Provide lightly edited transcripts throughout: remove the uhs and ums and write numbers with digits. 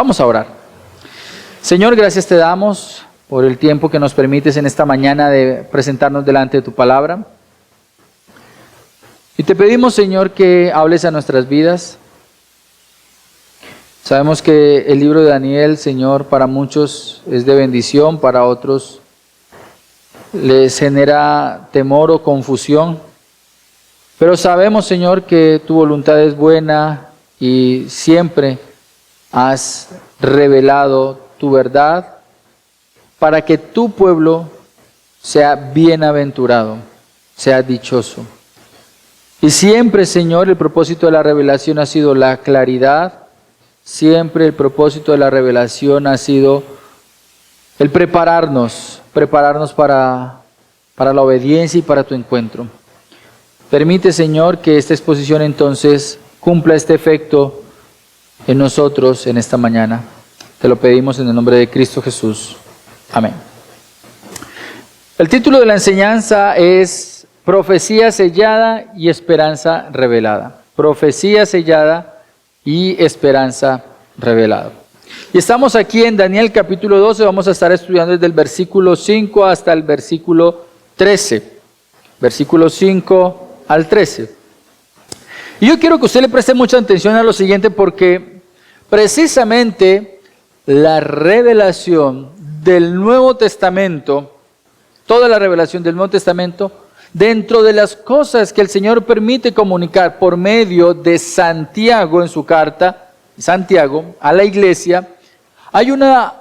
Vamos a orar. Señor, gracias te damos por el tiempo que nos permites en esta mañana de presentarnos delante de tu palabra. Y te pedimos, Señor, que hables a nuestras vidas. Sabemos que el libro de Daniel, Señor, para muchos es de bendición, para otros les genera temor o confusión. Pero sabemos, Señor, que tu voluntad es buena y siempre has revelado tu verdad para que tu pueblo sea bienaventurado, sea dichoso. Y siempre, Señor, el propósito de la revelación ha sido la claridad. Siempre el propósito de la revelación ha sido el prepararnos para la obediencia y para tu encuentro. Permite, Señor, que esta exposición entonces cumpla este efecto en nosotros en esta mañana. Te lo pedimos en el nombre de Cristo Jesús. Amén. El título de la enseñanza es Profecía sellada y esperanza revelada. Profecía sellada y esperanza revelada. Y estamos aquí en Daniel capítulo 12, vamos a estar estudiando desde el versículo 5 hasta el versículo 13. Versículo 5 al 13. Y yo quiero que usted le preste mucha atención a lo siguiente porque precisamente la revelación del Nuevo Testamento, toda la revelación del Nuevo Testamento, dentro de las cosas que el Señor permite comunicar por medio de Santiago en su carta, Santiago, a la iglesia, hay una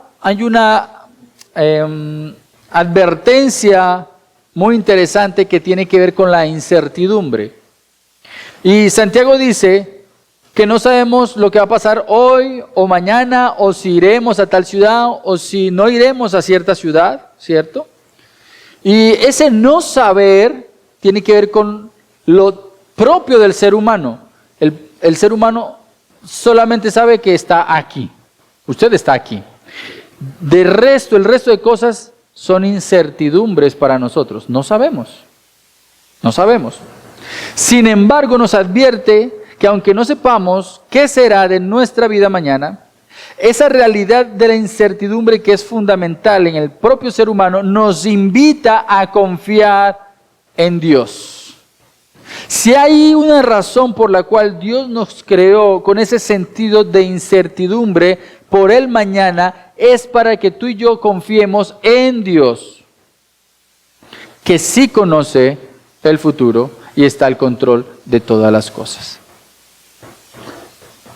advertencia muy interesante que tiene que ver con la incertidumbre. Y Santiago dice que no sabemos lo que va a pasar hoy o mañana, o si iremos a tal ciudad, o si no iremos a cierta ciudad, ¿cierto? Y ese no saber tiene que ver con lo propio del ser humano. El ser humano solamente sabe que está aquí. Usted está aquí. El resto de cosas son incertidumbres para nosotros. No sabemos. Sin embargo, nos advierte que aunque no sepamos qué será de nuestra vida mañana, esa realidad de la incertidumbre que es fundamental en el propio ser humano nos invita a confiar en Dios. Si hay una razón por la cual Dios nos creó con ese sentido de incertidumbre por el mañana, es para que tú y yo confiemos en Dios, que sí conoce el futuro y está al control de todas las cosas.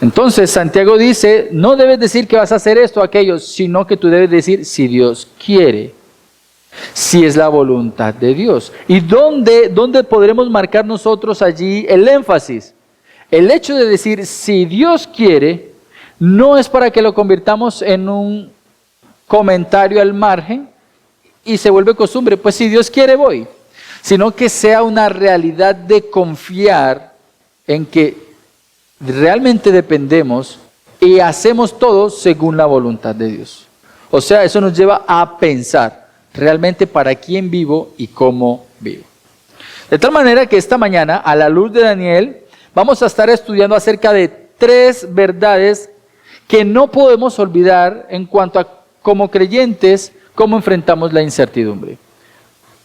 Entonces Santiago dice, no debes decir que vas a hacer esto o aquello, sino que tú debes decir si Dios quiere, si es la voluntad de Dios. ¿Y dónde podremos marcar nosotros allí el énfasis? El hecho de decir si Dios quiere no es para que lo convirtamos en un comentario al margen y se vuelve costumbre, pues si Dios quiere voy, sino que sea una realidad de confiar en que realmente dependemos y hacemos todo según la voluntad de Dios. O sea, eso nos lleva a pensar realmente para quién vivo y cómo vivo. De tal manera que esta mañana, a la luz de Daniel, vamos a estar estudiando acerca de 3 verdades que no podemos olvidar en cuanto a, como creyentes, cómo enfrentamos la incertidumbre.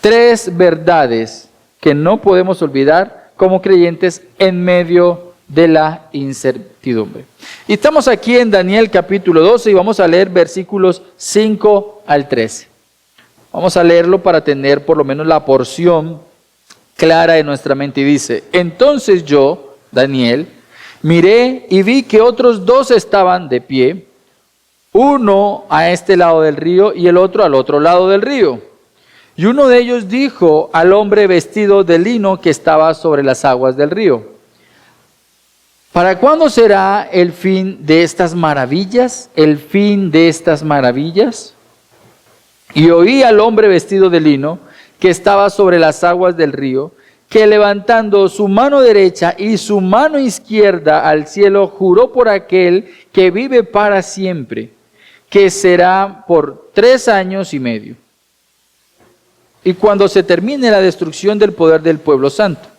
3 verdades que no podemos olvidar como creyentes en medio de la incertidumbre. Y estamos aquí en Daniel capítulo 12 y vamos a leer versículos 5 al 13. Vamos a leerlo para tener por lo menos la porción clara de nuestra mente. Y dice, entonces yo, Daniel, miré y vi que otros 2 estaban de pie, uno a este lado del río y el otro al otro lado del río. Y uno de ellos dijo al hombre vestido de lino que estaba sobre las aguas del río, ¿para cuándo será el fin de estas maravillas? ¿El fin de estas maravillas? Y oí al hombre vestido de lino que estaba sobre las aguas del río, que levantando su mano derecha y su mano izquierda al cielo, juró por aquel que vive para siempre, que será por 3 años y medio. Y cuando se termine la destrucción del poder del pueblo santo,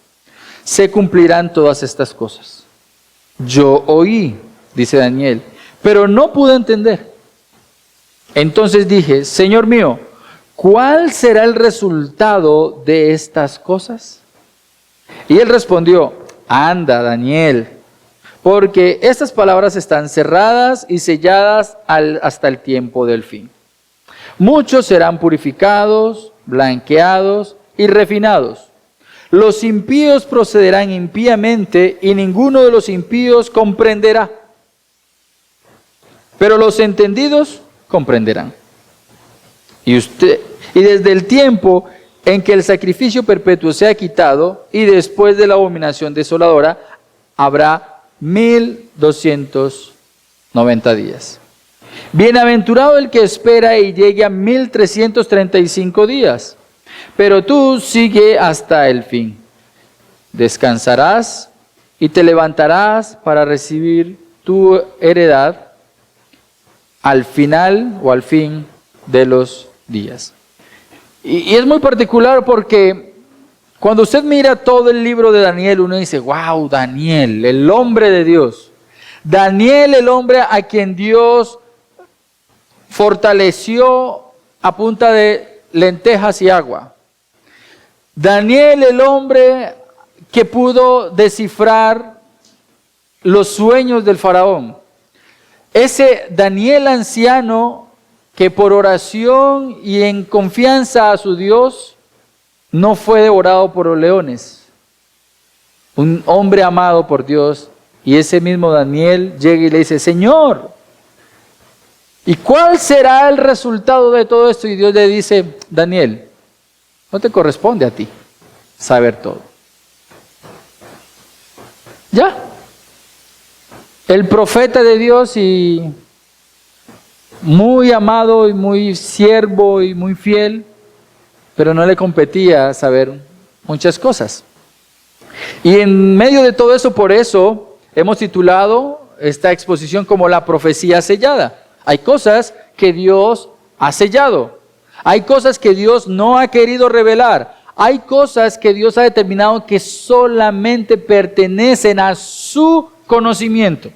se cumplirán todas estas cosas. Yo oí, dice Daniel, pero no pude entender. Entonces dije, Señor mío, ¿cuál será el resultado de estas cosas? Y él respondió, anda, Daniel, porque estas palabras están cerradas y selladas hasta el tiempo del fin. Muchos serán purificados, blanqueados y refinados. Los impíos procederán impíamente y ninguno de los impíos comprenderá. Pero los entendidos comprenderán. Y desde el tiempo en que el sacrificio perpetuo sea quitado y después de la abominación desoladora, habrá 1290 días. Bienaventurado el que espera y llegue a 1335 días. Pero tú sigue hasta el fin. Descansarás y te levantarás para recibir tu heredad al final o al fin de los días. Y es muy particular porque cuando usted mira todo el libro de Daniel, uno dice, wow, Daniel, el hombre de Dios. Daniel, el hombre a quien Dios fortaleció a punta de lentejas y agua. Daniel, el hombre que pudo descifrar los sueños del faraón. Ese Daniel anciano que por oración y en confianza a su Dios no fue devorado por los leones. Un hombre amado por Dios. Y ese mismo Daniel llega y le dice, Señor, ¿y cuál será el resultado de todo esto? Y Dios le dice, Daniel, no te corresponde a ti saber todo. Ya. El profeta de Dios y muy amado y muy siervo y muy fiel, pero no le competía saber muchas cosas. Y en medio de todo eso, por eso hemos titulado esta exposición como la profecía sellada. Hay cosas que Dios ha sellado. Hay cosas que Dios no ha querido revelar. Hay cosas que Dios ha determinado que solamente pertenecen a su conocimiento.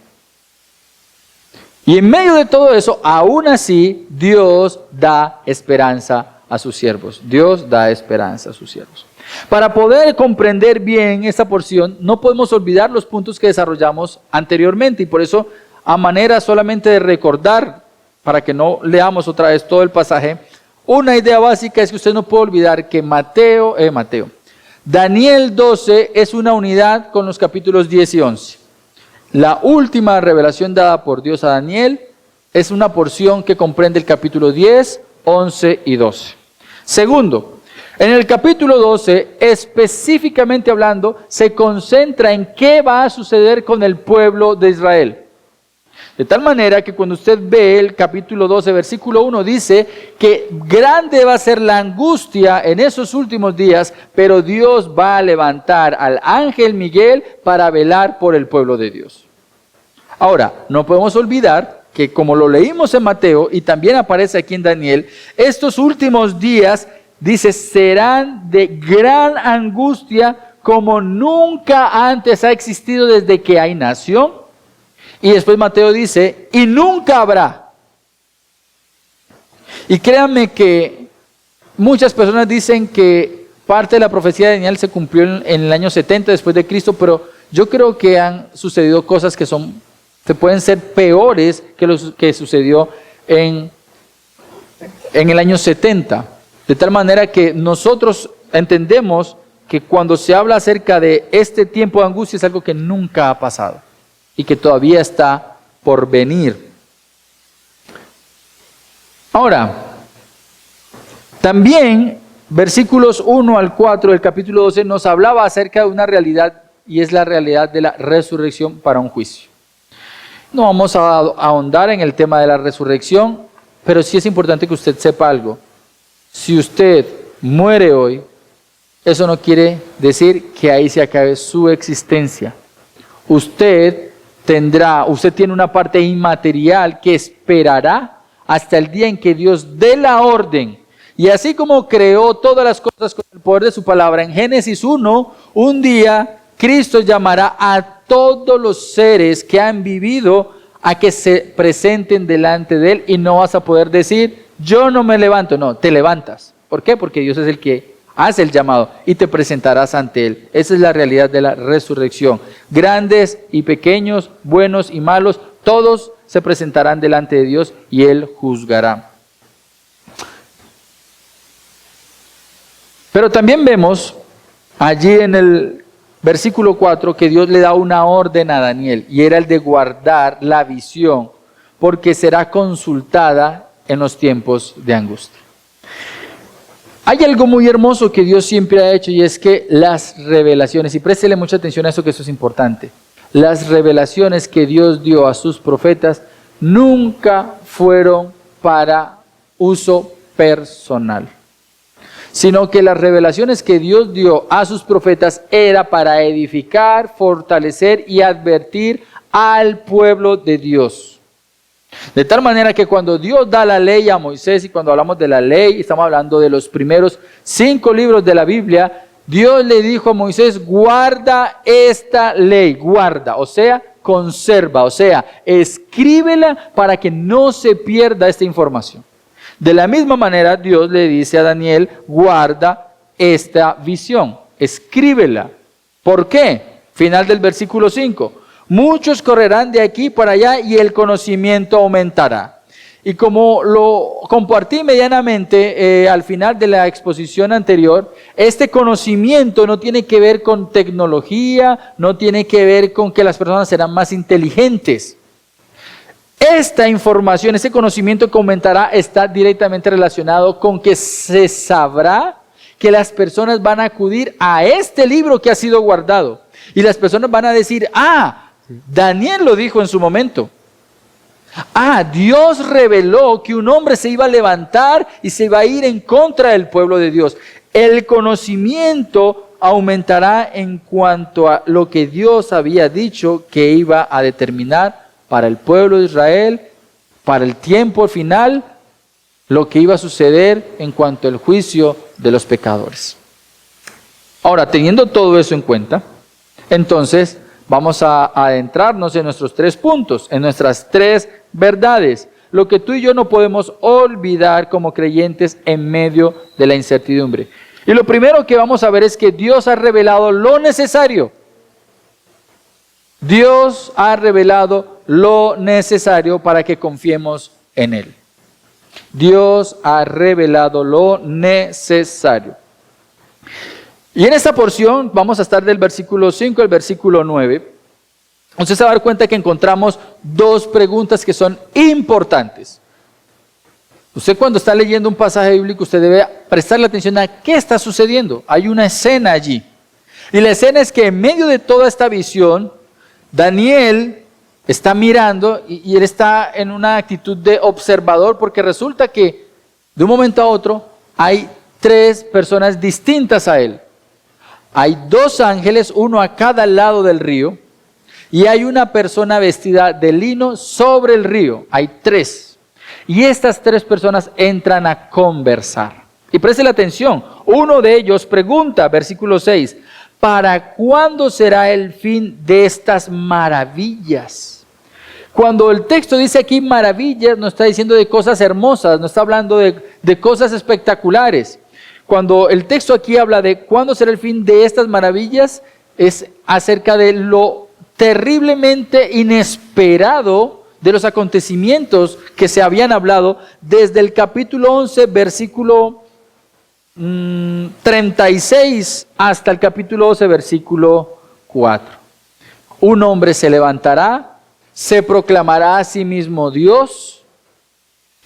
Y en medio de todo eso, aún así, Dios da esperanza a sus siervos. Dios da esperanza a sus siervos. Para poder comprender bien esta porción, no podemos olvidar los puntos que desarrollamos anteriormente. Y por eso, a manera solamente de recordar, para que no leamos otra vez todo el pasaje, una idea básica es que usted no puede olvidar que Daniel 12 es una unidad con los capítulos 10 y 11. La última revelación dada por Dios a Daniel es una porción que comprende el capítulo 10, 11 y 12. Segundo, en el capítulo 12, específicamente hablando, se concentra en qué va a suceder con el pueblo de Israel. De tal manera que cuando usted ve el capítulo 12, versículo 1, dice que grande va a ser la angustia en esos últimos días, pero Dios va a levantar al ángel Miguel para velar por el pueblo de Dios. Ahora, no podemos olvidar que como lo leímos en Mateo y también aparece aquí en Daniel, estos últimos días, dice, serán de gran angustia como nunca antes ha existido desde que hay nación. Y después Mateo dice, y nunca habrá. Y créanme que muchas personas dicen que parte de la profecía de Daniel se cumplió en el año 70 después de Cristo, pero yo creo que han sucedido cosas que pueden ser peores que lo que sucedió en el año 70. De tal manera que nosotros entendemos que cuando se habla acerca de este tiempo de angustia es algo que nunca ha pasado y que todavía está por venir. Ahora, también versículos 1 al 4 del capítulo 12 nos hablaba acerca de una realidad, y es la realidad de la resurrección para un juicio. No vamos a ahondar en el tema de la resurrección, pero sí es importante que usted sepa algo. Si usted muere hoy, eso no quiere decir que ahí se acabe su existencia. Usted tiene una parte inmaterial que esperará hasta el día en que Dios dé la orden. Y así como creó todas las cosas con el poder de su palabra, en Génesis 1, un día Cristo llamará a todos los seres que han vivido a que se presenten delante de Él y no vas a poder decir, yo no me levanto. No, te levantas. ¿Por qué? Porque Dios es el que hace el llamado y te presentarás ante Él. Esa es la realidad de la resurrección. Grandes y pequeños, buenos y malos, todos se presentarán delante de Dios y Él juzgará. Pero también vemos allí en el versículo 4 que Dios le da una orden a Daniel y era el de guardar la visión porque será consultada en los tiempos de angustia. Hay algo muy hermoso que Dios siempre ha hecho y es que las revelaciones, y préstele mucha atención a eso que eso es importante, las revelaciones que Dios dio a sus profetas nunca fueron para uso personal, sino que las revelaciones que Dios dio a sus profetas era para edificar, fortalecer y advertir al pueblo de Dios. De tal manera que cuando Dios da la ley a Moisés, y cuando hablamos de la ley, estamos hablando de los primeros 5 libros de la Biblia, Dios le dijo a Moisés, guarda esta ley, guarda, o sea, conserva, o sea, escríbela para que no se pierda esta información. De la misma manera, Dios le dice a Daniel, guarda esta visión, escríbela. ¿Por qué? Final del versículo 5. Muchos correrán de aquí para allá y el conocimiento aumentará. Y como lo compartí medianamente al final de la exposición anterior, este conocimiento no tiene que ver con tecnología, no tiene que ver con que las personas serán más inteligentes. Esta información, ese conocimiento que aumentará está directamente relacionado con que se sabrá que las personas van a acudir a este libro que ha sido guardado. Y las personas van a decir, Daniel lo dijo en su momento. Dios reveló que un hombre se iba a levantar y se iba a ir en contra del pueblo de Dios. El conocimiento aumentará en cuanto a lo que Dios había dicho que iba a determinar para el pueblo de Israel, para el tiempo final, lo que iba a suceder en cuanto al juicio de los pecadores. Ahora, teniendo todo eso en cuenta, entonces vamos a adentrarnos en nuestros 3 puntos, en nuestras 3 verdades, lo que tú y yo no podemos olvidar como creyentes en medio de la incertidumbre. Y lo primero que vamos a ver es que Dios ha revelado lo necesario. Dios ha revelado lo necesario para que confiemos en Él. Dios ha revelado lo necesario. Y en esta porción vamos a estar del versículo 5 al versículo 9. Usted se va a dar cuenta que encontramos 2 preguntas que son importantes. Usted cuando está leyendo un pasaje bíblico, usted debe prestarle atención a qué está sucediendo. Hay una escena allí. Y la escena es que en medio de toda esta visión, Daniel está mirando y él está en una actitud de observador porque resulta que de un momento a otro hay 3 personas distintas a él. Hay 2 ángeles, uno a cada lado del río, y hay una persona vestida de lino sobre el río. Hay 3. Y estas 3 personas entran a conversar. Y preste la atención, uno de ellos pregunta, versículo 6, ¿para cuándo será el fin de estas maravillas? Cuando el texto dice aquí maravillas, no está diciendo de cosas hermosas, no está hablando de cosas espectaculares. Cuando el texto aquí habla de cuándo será el fin de estas maravillas, es acerca de lo terriblemente inesperado de los acontecimientos que se habían hablado desde el capítulo 11, versículo 36 hasta el capítulo 12, versículo 4. Un hombre se levantará, se proclamará a sí mismo Dios,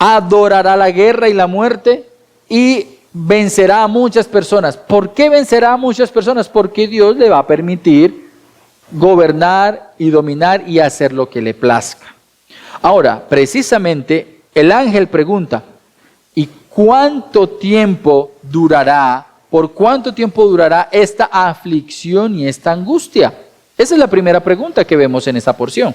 adorará la guerra y la muerte y vencerá a muchas personas. ¿Por qué vencerá a muchas personas? Porque Dios le va a permitir gobernar y dominar y hacer lo que le plazca. Ahora, precisamente, el ángel pregunta, ¿y cuánto tiempo durará? ¿Por cuánto tiempo durará esta aflicción y esta angustia? Esa es la primera pregunta que vemos en esta porción.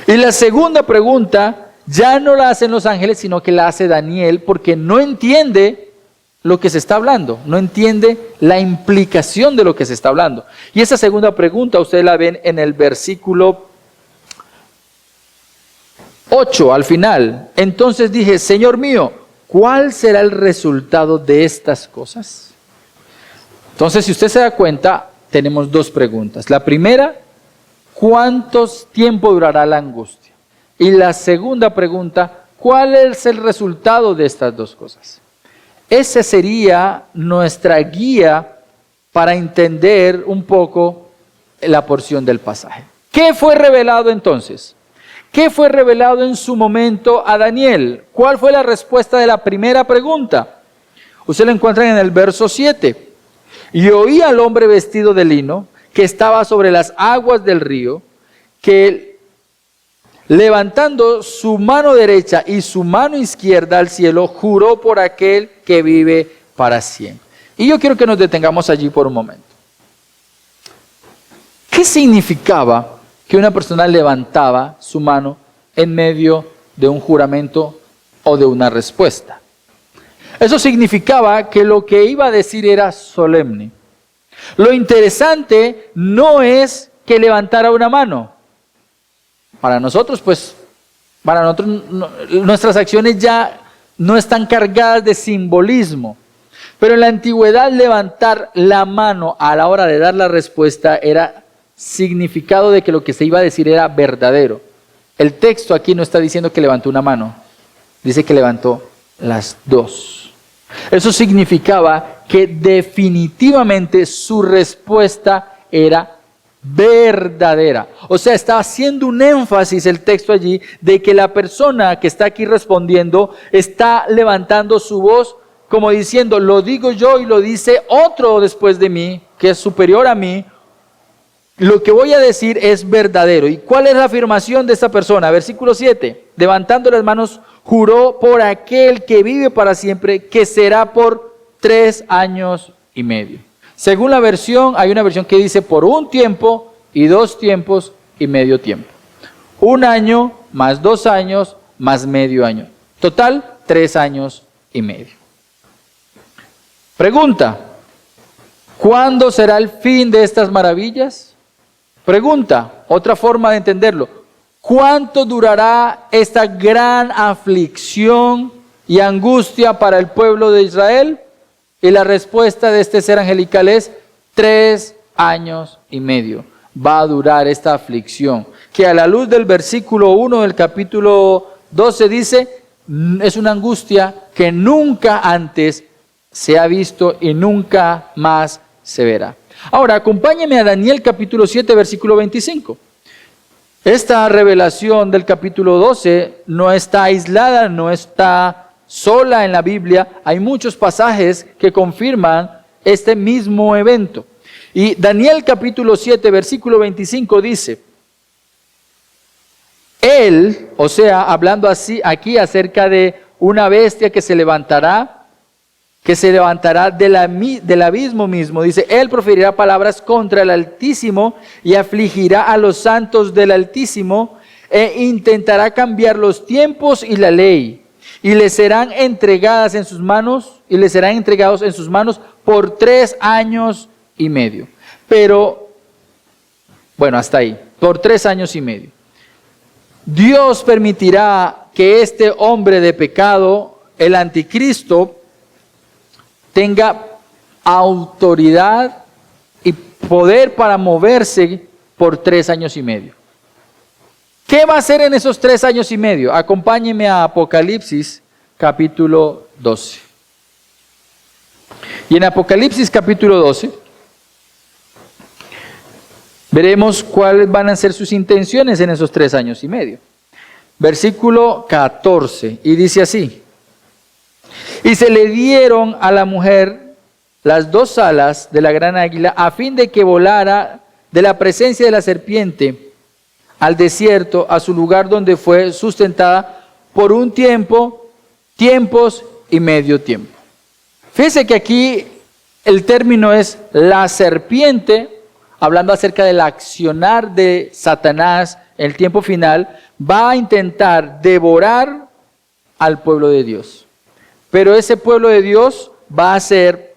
Y la segunda pregunta ya no la hacen los ángeles, sino que la hace Daniel, porque no entiende lo que se está hablando, no entiende la implicación de lo que se está hablando. Y esa segunda pregunta ustedes la ven en el versículo 8 al final. Entonces dije, Señor mío, ¿cuál será el resultado de estas cosas? Entonces, si usted se da cuenta, tenemos dos preguntas. La primera, ¿cuánto tiempo durará la angustia? Y la segunda pregunta, ¿cuál es el resultado de estas dos cosas? Esa sería nuestra guía para entender un poco la porción del pasaje. ¿Qué fue revelado entonces? ¿Qué fue revelado en su momento a Daniel? ¿Cuál fue la respuesta de la primera pregunta? Usted lo encuentra en el verso 7. Y oí al hombre vestido de lino, que estaba sobre las aguas del río, que levantando su mano derecha y su mano izquierda al cielo, juró por aquel que vive para siempre. Y yo quiero que nos detengamos allí por un momento. ¿Qué significaba que una persona levantaba su mano en medio de un juramento o de una respuesta? Eso significaba que lo que iba a decir era solemne. Lo interesante no es que levantara una mano. Para nosotros, nuestras acciones ya no están cargadas de simbolismo. Pero en la antigüedad, levantar la mano a la hora de dar la respuesta era significado de que lo que se iba a decir era verdadero. El texto aquí no está diciendo que levantó una mano, dice que levantó las dos. Eso significaba que definitivamente su respuesta era verdadera. O sea, está haciendo un énfasis el texto allí de que la persona que está aquí respondiendo está levantando su voz como diciendo, lo digo yo y lo dice otro después de mí, que es superior a mí. Lo que voy a decir es verdadero. ¿Y cuál es la afirmación de esta persona? Versículo 7. Levantando las manos, juró por aquel que vive para siempre, que será por 3 años y medio. Según la versión, hay una versión que dice por 1 tiempo y 2 tiempos y medio tiempo. 1 año más 2 años más medio año. Total, 3 años y medio. Pregunta, ¿cuándo será el fin de estas maravillas? Pregunta, otra forma de entenderlo, ¿cuánto durará esta gran aflicción y angustia para el pueblo de Israel? Y la respuesta de este ser angelical es 3 años y medio. Va a durar esta aflicción, que a la luz del versículo 1 del capítulo 12 dice, es una angustia que nunca antes se ha visto y nunca más se verá. Ahora, acompáñeme a Daniel capítulo 7, versículo 25. Esta revelación del capítulo 12 no está aislada, no está sola en la Biblia. Hay muchos pasajes que confirman este mismo evento. Y Daniel capítulo 7, versículo 25 dice, él, o sea, hablando así aquí acerca de una bestia que se levantará del abismo mismo. Dice, él proferirá palabras contra el Altísimo y afligirá a los santos del Altísimo e intentará cambiar los tiempos y la ley. Y les serán entregados en sus manos por 3 años y medio. Pero, bueno, hasta ahí, por 3 años y medio. Dios permitirá que este hombre de pecado, el anticristo, tenga autoridad y poder para moverse por 3 años y medio. ¿Qué va a hacer en esos 3 años y medio? Acompáñeme a Apocalipsis capítulo 12. Y en Apocalipsis capítulo 12 veremos cuáles van a ser sus intenciones en esos 3 años y medio. Versículo 14, y dice así. Y se le dieron a la mujer las 2 alas de la gran águila a fin de que volara de la presencia de la serpiente al desierto, a su lugar donde fue sustentada por 1 tiempo, tiempos y medio tiempo. Fíjese que aquí el término es la serpiente, hablando acerca del accionar de Satanás en el tiempo final, va a intentar devorar al pueblo de Dios. Pero ese pueblo de Dios va a ser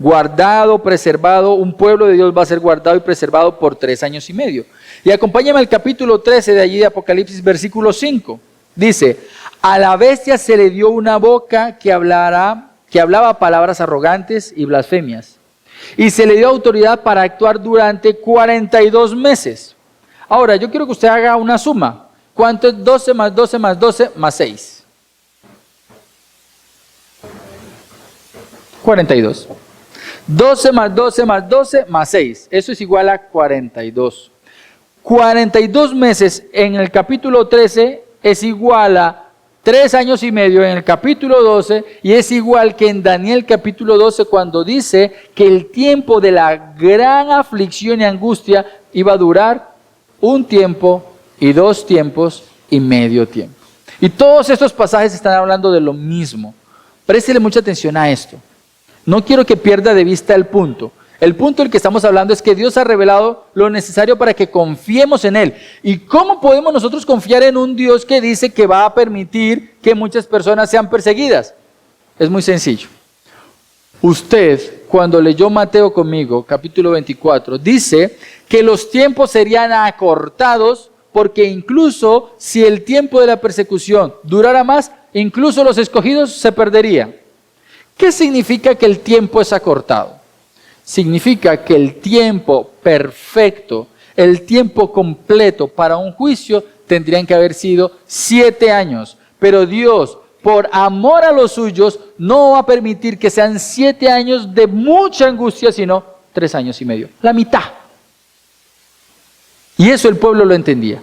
guardado, preservado, un pueblo de Dios va a ser guardado y preservado por 3 años y medio. Y acompáñame al capítulo 13 de allí de Apocalipsis, versículo 5. Dice, a la bestia se le dio una boca que hablaba palabras arrogantes y blasfemias. Y se le dio autoridad para actuar durante 42 meses. Ahora, yo quiero que usted haga una suma. ¿Cuánto es 12 más 12 más 12 más 6? 42. 12 más 12 más 12 más 6. Eso es igual a 42. 42 meses en el capítulo 13 es igual a 3 años y medio en el capítulo 12 y es igual que en Daniel capítulo 12 cuando dice que el tiempo de la gran aflicción y angustia iba a durar 1 tiempo y 2 tiempos y medio tiempo. Y todos estos pasajes están hablando de lo mismo. Préstele mucha atención a esto. No quiero que pierda de vista el punto. El punto del que estamos hablando es que Dios ha revelado lo necesario para que confiemos en Él. ¿Y cómo podemos nosotros confiar en un Dios que dice que va a permitir que muchas personas sean perseguidas? Es muy sencillo. Usted, cuando leyó Mateo conmigo, capítulo 24, dice que los tiempos serían acortados porque incluso si el tiempo de la persecución durara más, incluso los escogidos se perderían. ¿Qué significa que el tiempo es acortado? Significa que el tiempo perfecto, el tiempo completo para un juicio tendrían que haber sido 7 años. Pero Dios, por amor a los suyos, no va a permitir que sean 7 años de mucha angustia, sino 3 años y medio. La mitad. Y eso el pueblo lo entendía.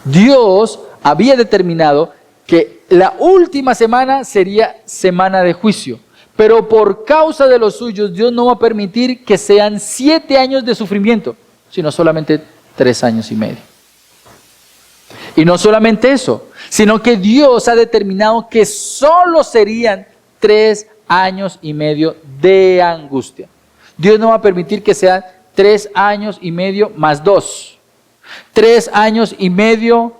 Dios había determinado que la última semana sería semana de juicio. Pero por causa de los suyos, Dios no va a permitir que sean 7 años de sufrimiento, sino solamente 3 años y medio. Y no solamente eso, sino que Dios ha determinado que solo serían 3 años y medio de angustia. Dios no va a permitir que sean 3 años y medio más 2. 3 años y medio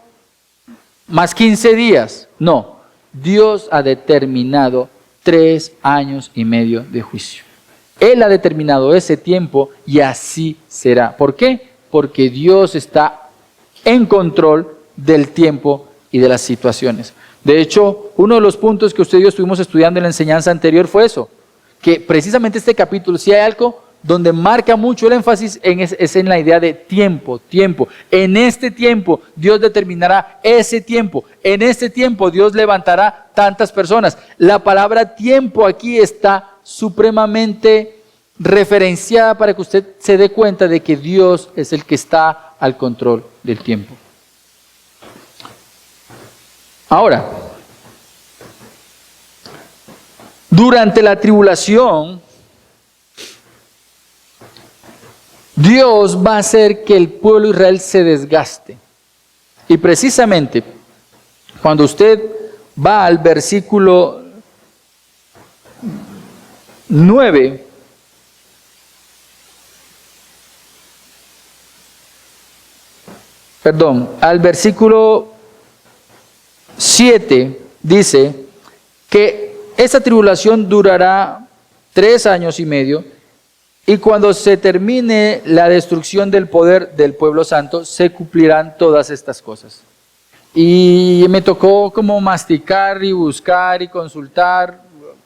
más 15 días. No, Dios ha determinado 3 años y medio de juicio. Él ha determinado ese tiempo y así será. ¿Por qué? Porque Dios está en control del tiempo y de las situaciones. De hecho, uno de los puntos que usted y yo estuvimos estudiando en la enseñanza anterior fue eso, que precisamente este capítulo, si hay algo donde marca mucho el énfasis es en la idea de tiempo. En este tiempo Dios determinará ese tiempo. En este tiempo Dios levantará tantas personas. La palabra tiempo aquí está supremamente referenciada para que usted se dé cuenta de que Dios es el que está al control del tiempo. Ahora, durante la tribulación, Dios va a hacer que el pueblo de Israel se desgaste. Y precisamente, cuando usted va al versículo 9, al versículo 7, dice que esta tribulación durará 3 años y medio. Y cuando se termine la destrucción del poder del pueblo santo, se cumplirán todas estas cosas. Y me tocó como masticar y buscar y consultar,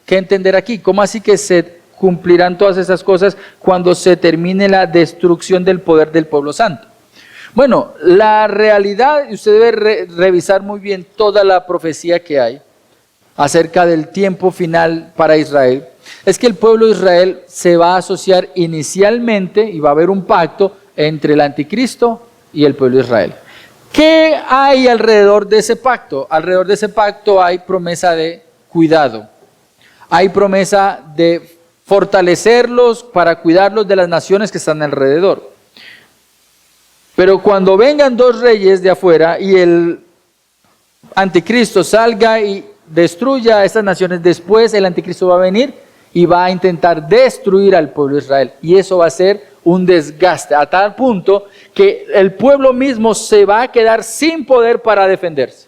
¿qué entender aquí? ¿Cómo así que se cumplirán todas esas cosas cuando se termine la destrucción del poder del pueblo santo? Bueno, la realidad, y usted debe revisar muy bien toda la profecía que hay acerca del tiempo final para Israel, es que el pueblo de Israel se va a asociar inicialmente y va a haber un pacto entre el anticristo y el pueblo de Israel. ¿Qué hay alrededor de ese pacto? Alrededor de ese pacto hay promesa de cuidado, hay promesa de fortalecerlos para cuidarlos de las naciones que están alrededor. Pero cuando vengan 2 reyes de afuera y el anticristo salga y destruya a estas naciones, después el anticristo va a venir y va a intentar destruir al pueblo de Israel. Y eso va a ser un desgaste a tal punto que el pueblo mismo se va a quedar sin poder para defenderse.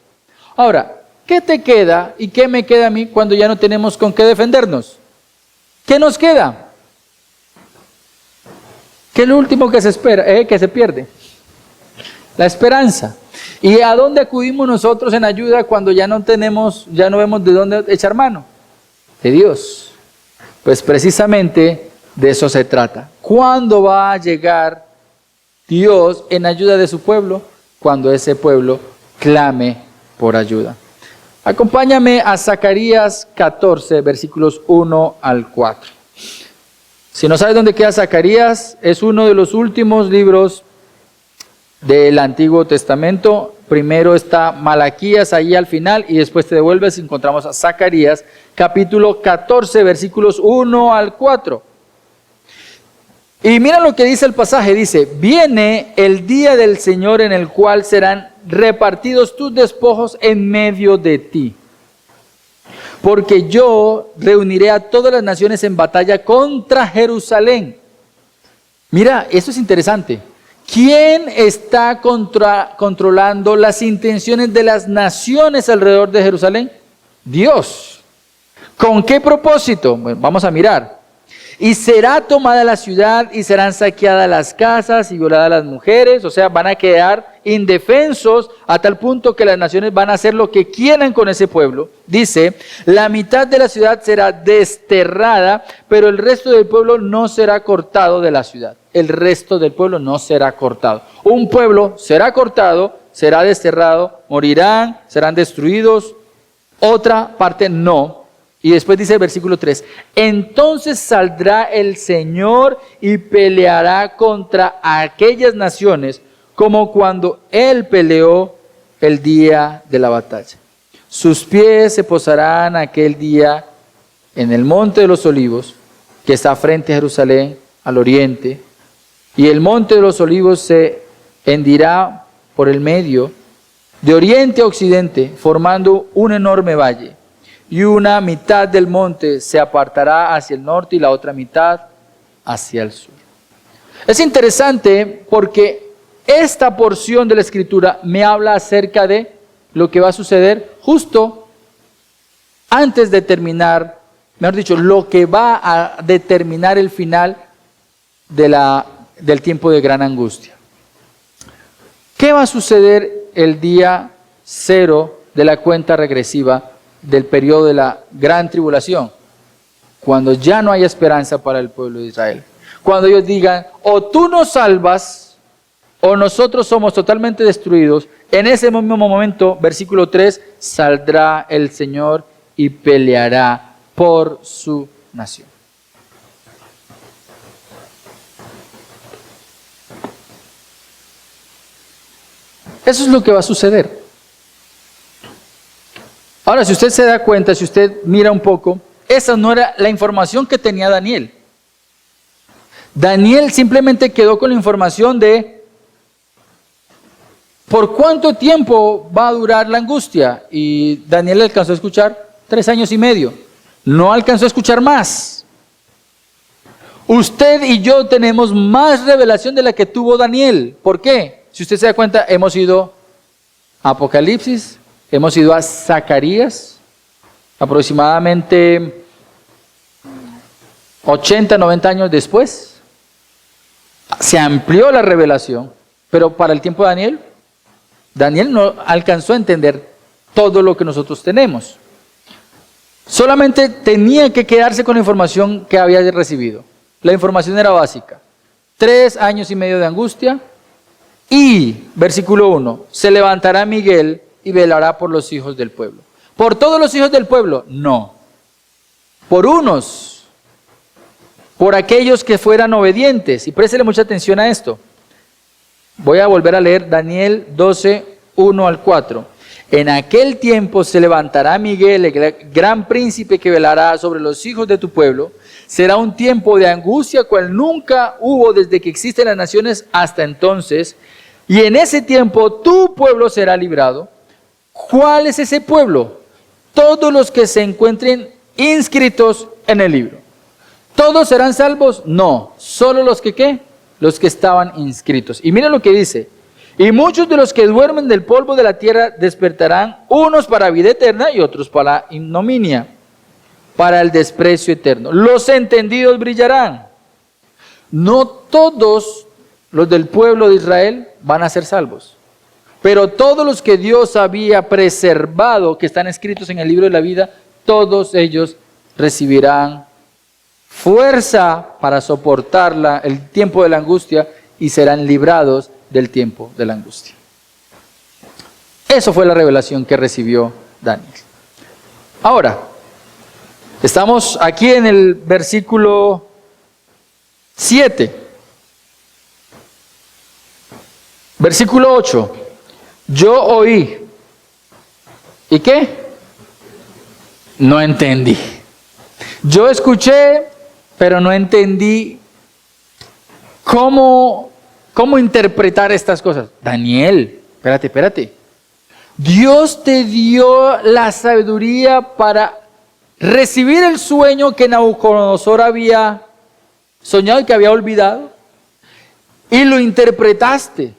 Ahora, ¿qué te queda y qué me queda a mí cuando ya no tenemos con qué defendernos? ¿qué nos queda? ¿Qué es lo último que se espera, que se pierde? La esperanza. ¿Y a dónde acudimos nosotros en ayuda cuando ya no vemos de dónde echar mano? De Dios. Pues precisamente de eso se trata. ¿Cuándo va a llegar Dios en ayuda de su pueblo? Cuando ese pueblo clame por ayuda. Acompáñame a Zacarías 14, versículos 1 al 4. Si no sabes dónde queda Zacarías, es uno de los últimos libros del Antiguo Testamento. Primero está Malaquías ahí al final y después te devuelves y encontramos a Zacarías, capítulo 14, versículos 1 al 4. Y mira lo que dice el pasaje, dice: viene el día del Señor en el cual serán repartidos tus despojos en medio de ti. Porque yo reuniré a todas las naciones en batalla contra Jerusalén. Mira, esto es interesante. ¿Quién está controlando las intenciones de las naciones alrededor de Jerusalén? Dios. ¿Con qué propósito? Bueno, vamos a mirar. Y será tomada la ciudad y serán saqueadas las casas y violadas las mujeres, o sea, van a quedar indefensos a tal punto que las naciones van a hacer lo que quieran con ese pueblo. Dice, la mitad de la ciudad será desterrada, pero el resto del pueblo no será cortado de la ciudad. El resto del pueblo no será cortado. Un pueblo será cortado, será desterrado, morirán, serán destruidos, otra parte no. Y después dice el versículo 3, entonces saldrá el Señor y peleará contra aquellas naciones como cuando Él peleó el día de la batalla. Sus pies se posarán aquel día en el monte de los olivos, que está frente a Jerusalén, al oriente, y el monte de los olivos se hendirá por el medio, de oriente a occidente, formando un enorme valle. Y una mitad del monte se apartará hacia el norte y la otra mitad hacia el sur. Es interesante porque esta porción de la Escritura me habla acerca de lo que va a suceder justo antes de terminar, mejor dicho, lo que va a determinar el final del tiempo de gran angustia. ¿Qué va a suceder el día cero de la cuenta regresiva del periodo de la gran tribulación? Cuando ya no haya esperanza para el pueblo de Israel. Cuando ellos digan, o tú nos salvas, o nosotros somos totalmente destruidos. En ese mismo momento, versículo 3, saldrá el Señor y peleará por su nación. Eso es lo que va a suceder. Ahora, si usted se da cuenta, si usted mira un poco, esa no era la información que tenía Daniel. Daniel simplemente quedó con la información de ¿por cuánto tiempo va a durar la angustia? Y Daniel alcanzó a escuchar 3 años y medio. No alcanzó a escuchar más. Usted y yo tenemos más revelación de la que tuvo Daniel. ¿Por qué? Si usted se da cuenta, hemos ido a Apocalipsis, hemos ido a Zacarías, aproximadamente 80, 90 años después. Se amplió la revelación, pero para el tiempo de Daniel, Daniel no alcanzó a entender todo lo que nosotros tenemos. Solamente tenía que quedarse con la información que había recibido. La información era básica. 3 años y medio de angustia y, versículo 1, se levantará Miguel y velará por los hijos del pueblo. ¿Por todos los hijos del pueblo? No. Por unos. Por aquellos que fueran obedientes. Y préstele mucha atención a esto. Voy a volver a leer Daniel 12, 1 al 4. En aquel tiempo se levantará Miguel, el gran príncipe que velará sobre los hijos de tu pueblo. Será un tiempo de angustia cual nunca hubo desde que existen las naciones hasta entonces. Y en ese tiempo tu pueblo será librado. ¿Cuál es ese pueblo? Todos los que se encuentren inscritos en el libro. ¿Todos serán salvos? No, solo los que ¿qué? Los que estaban inscritos. Y miren lo que dice. Y muchos de los que duermen del polvo de la tierra despertarán, unos para vida eterna y otros para ignominia. para el desprecio eterno. Los entendidos brillarán. No todos los del pueblo de Israel van a ser salvos, pero todos los que Dios había preservado, que están escritos en el libro de la vida, todos ellos recibirán fuerza para soportar el tiempo de la angustia y serán librados del tiempo de la angustia. Eso fue la revelación que recibió Daniel. Ahora, estamos aquí en el versículo 7. Versículo 8. Yo oí. ¿Y qué? No entendí. Yo escuché, pero no entendí cómo interpretar estas cosas. Daniel, espérate. Dios te dio la sabiduría para recibir el sueño que Nabucodonosor había soñado y que había olvidado. Y lo interpretaste.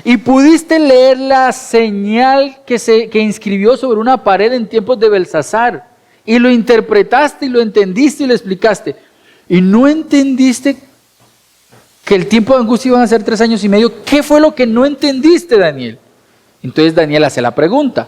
Y pudiste leer la señal que inscribió sobre una pared en tiempos de Belsasar. Y lo interpretaste y lo entendiste y lo explicaste. Y no entendiste que el tiempo de angustia iban a ser 3 años y medio. ¿Qué fue lo que no entendiste, Daniel? Entonces Daniel hace la pregunta.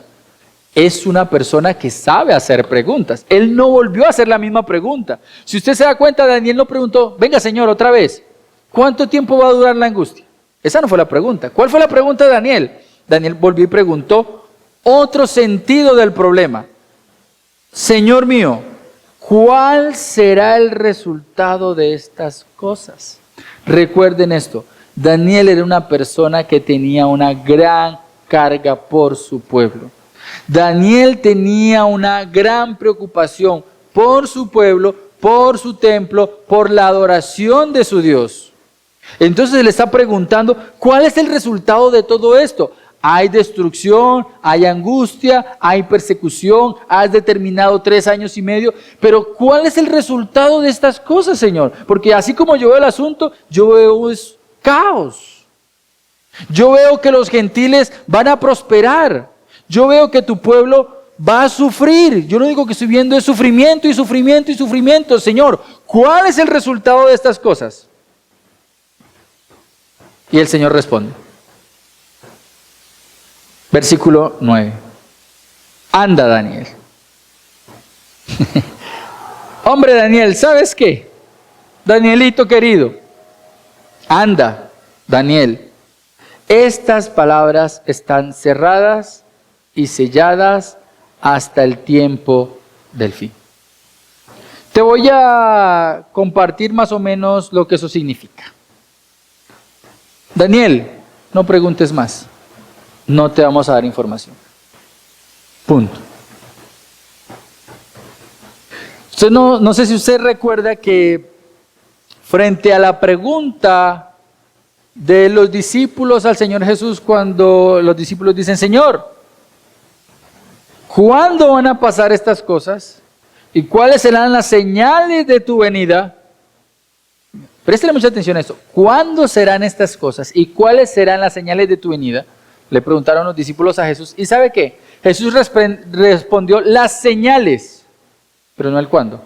Es una persona que sabe hacer preguntas. Él no volvió a hacer la misma pregunta. Si usted se da cuenta, Daniel no preguntó, venga Señor, otra vez, ¿cuánto tiempo va a durar la angustia? Esa no fue la pregunta. ¿Cuál fue la pregunta de Daniel? Daniel volvió y preguntó otro sentido del problema. Señor mío, ¿cuál será el resultado de estas cosas? Recuerden esto, Daniel era una persona que tenía una gran carga por su pueblo. Daniel tenía una gran preocupación por su pueblo, por su templo, por la adoración de su Dios. Entonces le está preguntando, ¿cuál es el resultado de todo esto? Hay destrucción, hay angustia, hay persecución, has determinado 3 años y medio, pero ¿cuál es el resultado de estas cosas, Señor? Porque así como yo veo el asunto, yo veo es caos. Yo veo que los gentiles van a prosperar. Yo veo que tu pueblo va a sufrir. Yo lo único que estoy viendo es sufrimiento y sufrimiento y sufrimiento. Señor, ¿cuál es el resultado de estas cosas? Y el Señor responde. Versículo 9. Anda, Daniel. Hombre, Daniel, ¿sabes qué? Danielito querido. Anda, Daniel. Estas palabras están cerradas y selladas hasta el tiempo del fin. Te voy a compartir más o menos lo que eso significa. Daniel, no preguntes más. No te vamos a dar información. Punto. Usted no sé si usted recuerda que frente a la pregunta de los discípulos al Señor Jesús, cuando los discípulos dicen, Señor, ¿cuándo van a pasar estas cosas? ¿Y cuáles serán las señales de tu venida? Préstele mucha atención a esto. ¿Cuándo serán estas cosas? ¿Y cuáles serán las señales de tu venida? Le preguntaron los discípulos a Jesús. ¿Y sabe qué? Jesús respondió las señales, pero no el cuándo.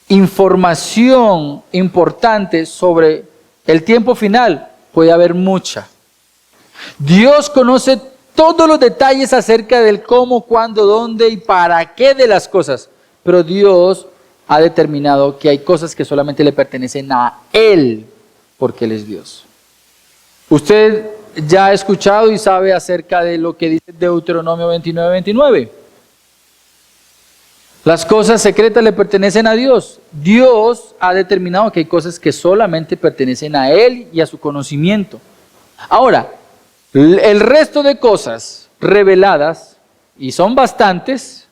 Información importante sobre el tiempo final puede haber mucha. Dios conoce todos los detalles acerca del cómo, cuándo, dónde y para qué de las cosas. Pero Dios ha determinado que hay cosas que solamente le pertenecen a Él, porque Él es Dios. Usted ya ha escuchado y sabe acerca de lo que dice Deuteronomio 29:29. Las cosas secretas le pertenecen a Dios. Dios ha determinado que hay cosas que solamente pertenecen a Él y a su conocimiento. Ahora, el resto de cosas reveladas, y son bastantes,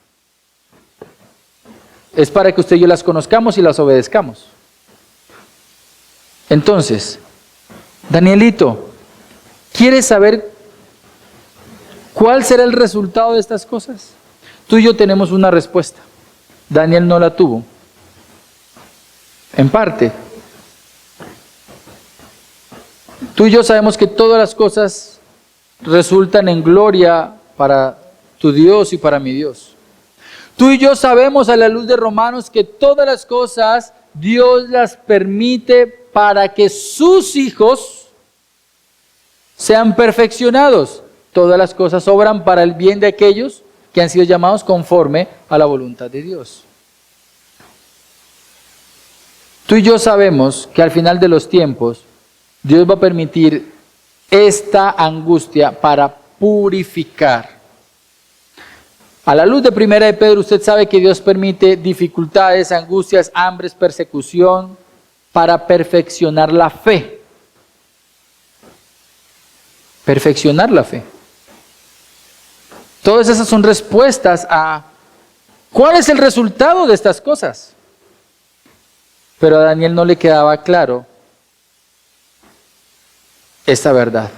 es para que usted y yo las conozcamos y las obedezcamos. Entonces, Danielito, ¿quieres saber cuál será el resultado de estas cosas? Tú y yo tenemos una respuesta. Daniel no la tuvo. En parte. Tú y yo sabemos que todas las cosas resultan en gloria para tu Dios y para mi Dios. Tú y yo sabemos a la luz de Romanos que todas las cosas Dios las permite para que sus hijos sean perfeccionados. Todas las cosas obran para el bien de aquellos que han sido llamados conforme a la voluntad de Dios. Tú y yo sabemos que al final de los tiempos Dios va a permitir esta angustia para purificar. A la luz de 1 de Pedro, usted sabe que Dios permite dificultades, angustias, hambres, persecución para perfeccionar la fe. Perfeccionar la fe. Todas esas son respuestas a ¿cuál es el resultado de estas cosas? Pero a Daniel no le quedaba claro esta verdad.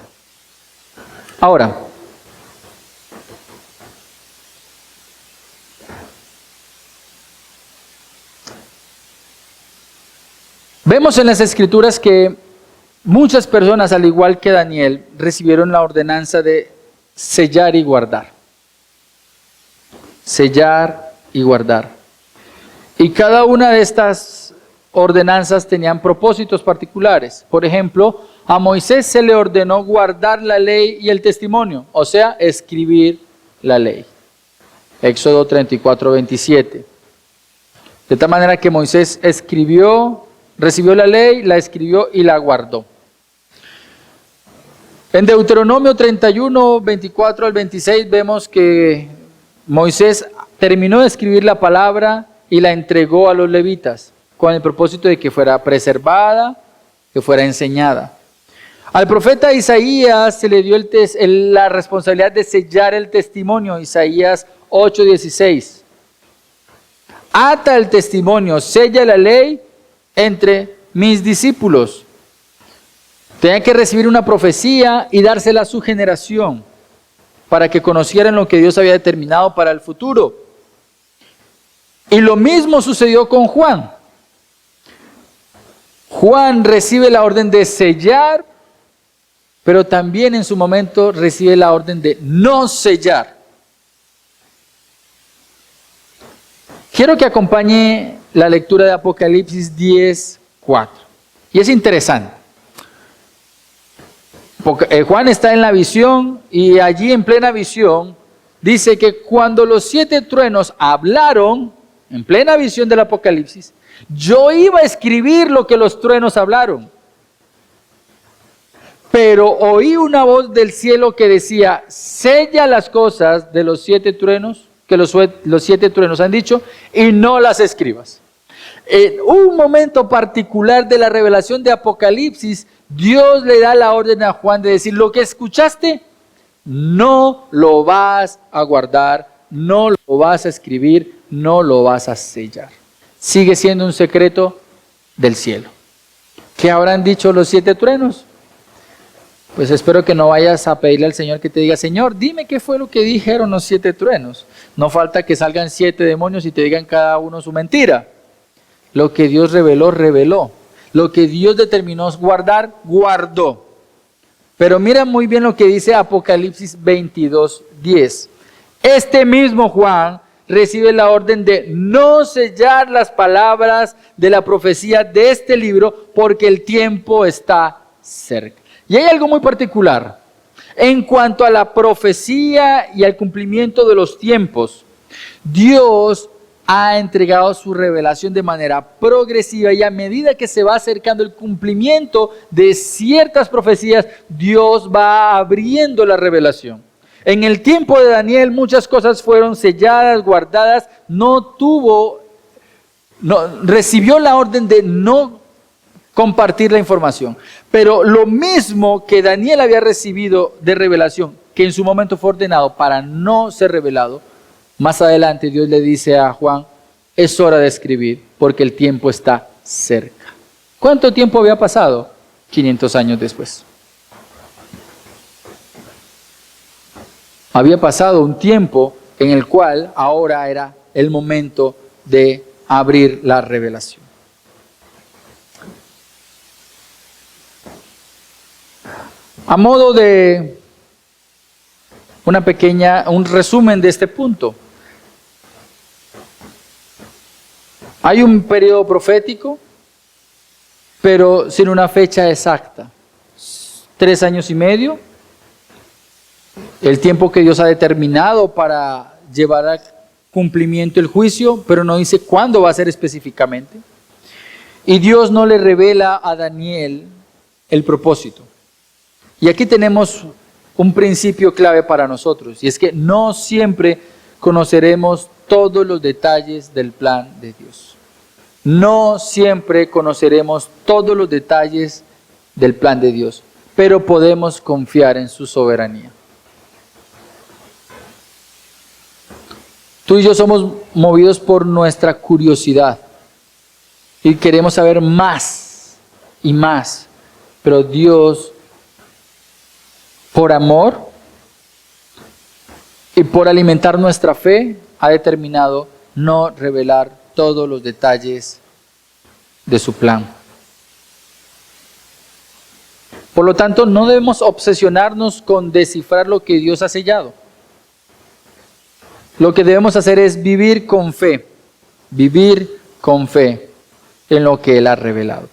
Ahora, vemos en las Escrituras que muchas personas, al igual que Daniel, recibieron la ordenanza de sellar y guardar. Sellar y guardar. Y cada una de estas ordenanzas tenían propósitos particulares. Por ejemplo, a Moisés se le ordenó guardar la ley y el testimonio, o sea, escribir la ley. Éxodo 34:27. De tal manera que Moisés recibió la ley, la escribió y la guardó. En Deuteronomio 31:24 al 26 vemos que Moisés terminó de escribir la palabra y la entregó a los levitas con el propósito de que fuera preservada, que fuera enseñada. Al profeta Isaías se le dio la responsabilidad de sellar el testimonio, Isaías 8:16. Ata el testimonio, sella la ley entre mis discípulos. Tenía que recibir una profecía y dársela a su generación para que conocieran lo que Dios había determinado para el futuro. Y lo mismo sucedió con Juan. Juan recibe la orden de sellar, pero también en su momento recibe la orden de no sellar. Quiero que acompañe la lectura de Apocalipsis 10:4. Y es interesante. Juan está en la visión y allí en plena visión dice que cuando los 7 truenos hablaron, en plena visión del Apocalipsis, yo iba a escribir lo que los truenos hablaron. Pero oí una voz del cielo que decía, sella las cosas de los 7 truenos, que los 7 truenos han dicho, y no las escribas. En un momento particular de la revelación de Apocalipsis, Dios le da la orden a Juan de decir, lo que escuchaste, no lo vas a guardar, no lo vas a escribir, no lo vas a sellar. Sigue siendo un secreto del cielo. ¿Qué habrán dicho los 7 truenos? Pues espero que no vayas a pedirle al Señor que te diga, Señor, dime qué fue lo que dijeron los 7 truenos. No falta que salgan 7 demonios y te digan cada uno su mentira. Lo que Dios reveló, reveló. Lo que Dios determinó guardar, guardó. Pero mira muy bien lo que dice Apocalipsis 22:10. Este mismo Juan recibe la orden de no sellar las palabras de la profecía de este libro porque el tiempo está cerca. Y hay algo muy particular. En cuanto a la profecía y al cumplimiento de los tiempos, Dios ha entregado su revelación de manera progresiva y a medida que se va acercando el cumplimiento de ciertas profecías, Dios va abriendo la revelación. En el tiempo de Daniel muchas cosas fueron selladas, guardadas, recibió la orden de no compartir la información. Pero lo mismo que Daniel había recibido de revelación, que en su momento fue ordenado para no ser revelado, más adelante Dios le dice a Juan, es hora de escribir porque el tiempo está cerca. ¿Cuánto tiempo había pasado? 500 años después. Había pasado un tiempo en el cual ahora era el momento de abrir la revelación. A modo de un resumen de este punto. Hay un periodo profético, pero sin una fecha exacta. 3 años y medio, el tiempo que Dios ha determinado para llevar a cumplimiento el juicio, pero no dice cuándo va a ser específicamente. Y Dios no le revela a Daniel el propósito. Y aquí tenemos un principio clave para nosotros, y es que no siempre conoceremos todos los detalles del plan de Dios. No siempre conoceremos todos los detalles del plan de Dios, pero podemos confiar en su soberanía. Tú y yo somos movidos por nuestra curiosidad y queremos saber más y más, pero Dios, por amor y por alimentar nuestra fe, ha determinado no revelar todos los detalles de su plan. Por lo tanto, no debemos obsesionarnos con descifrar lo que Dios ha sellado. Lo que debemos hacer es vivir con fe en lo que Él ha revelado.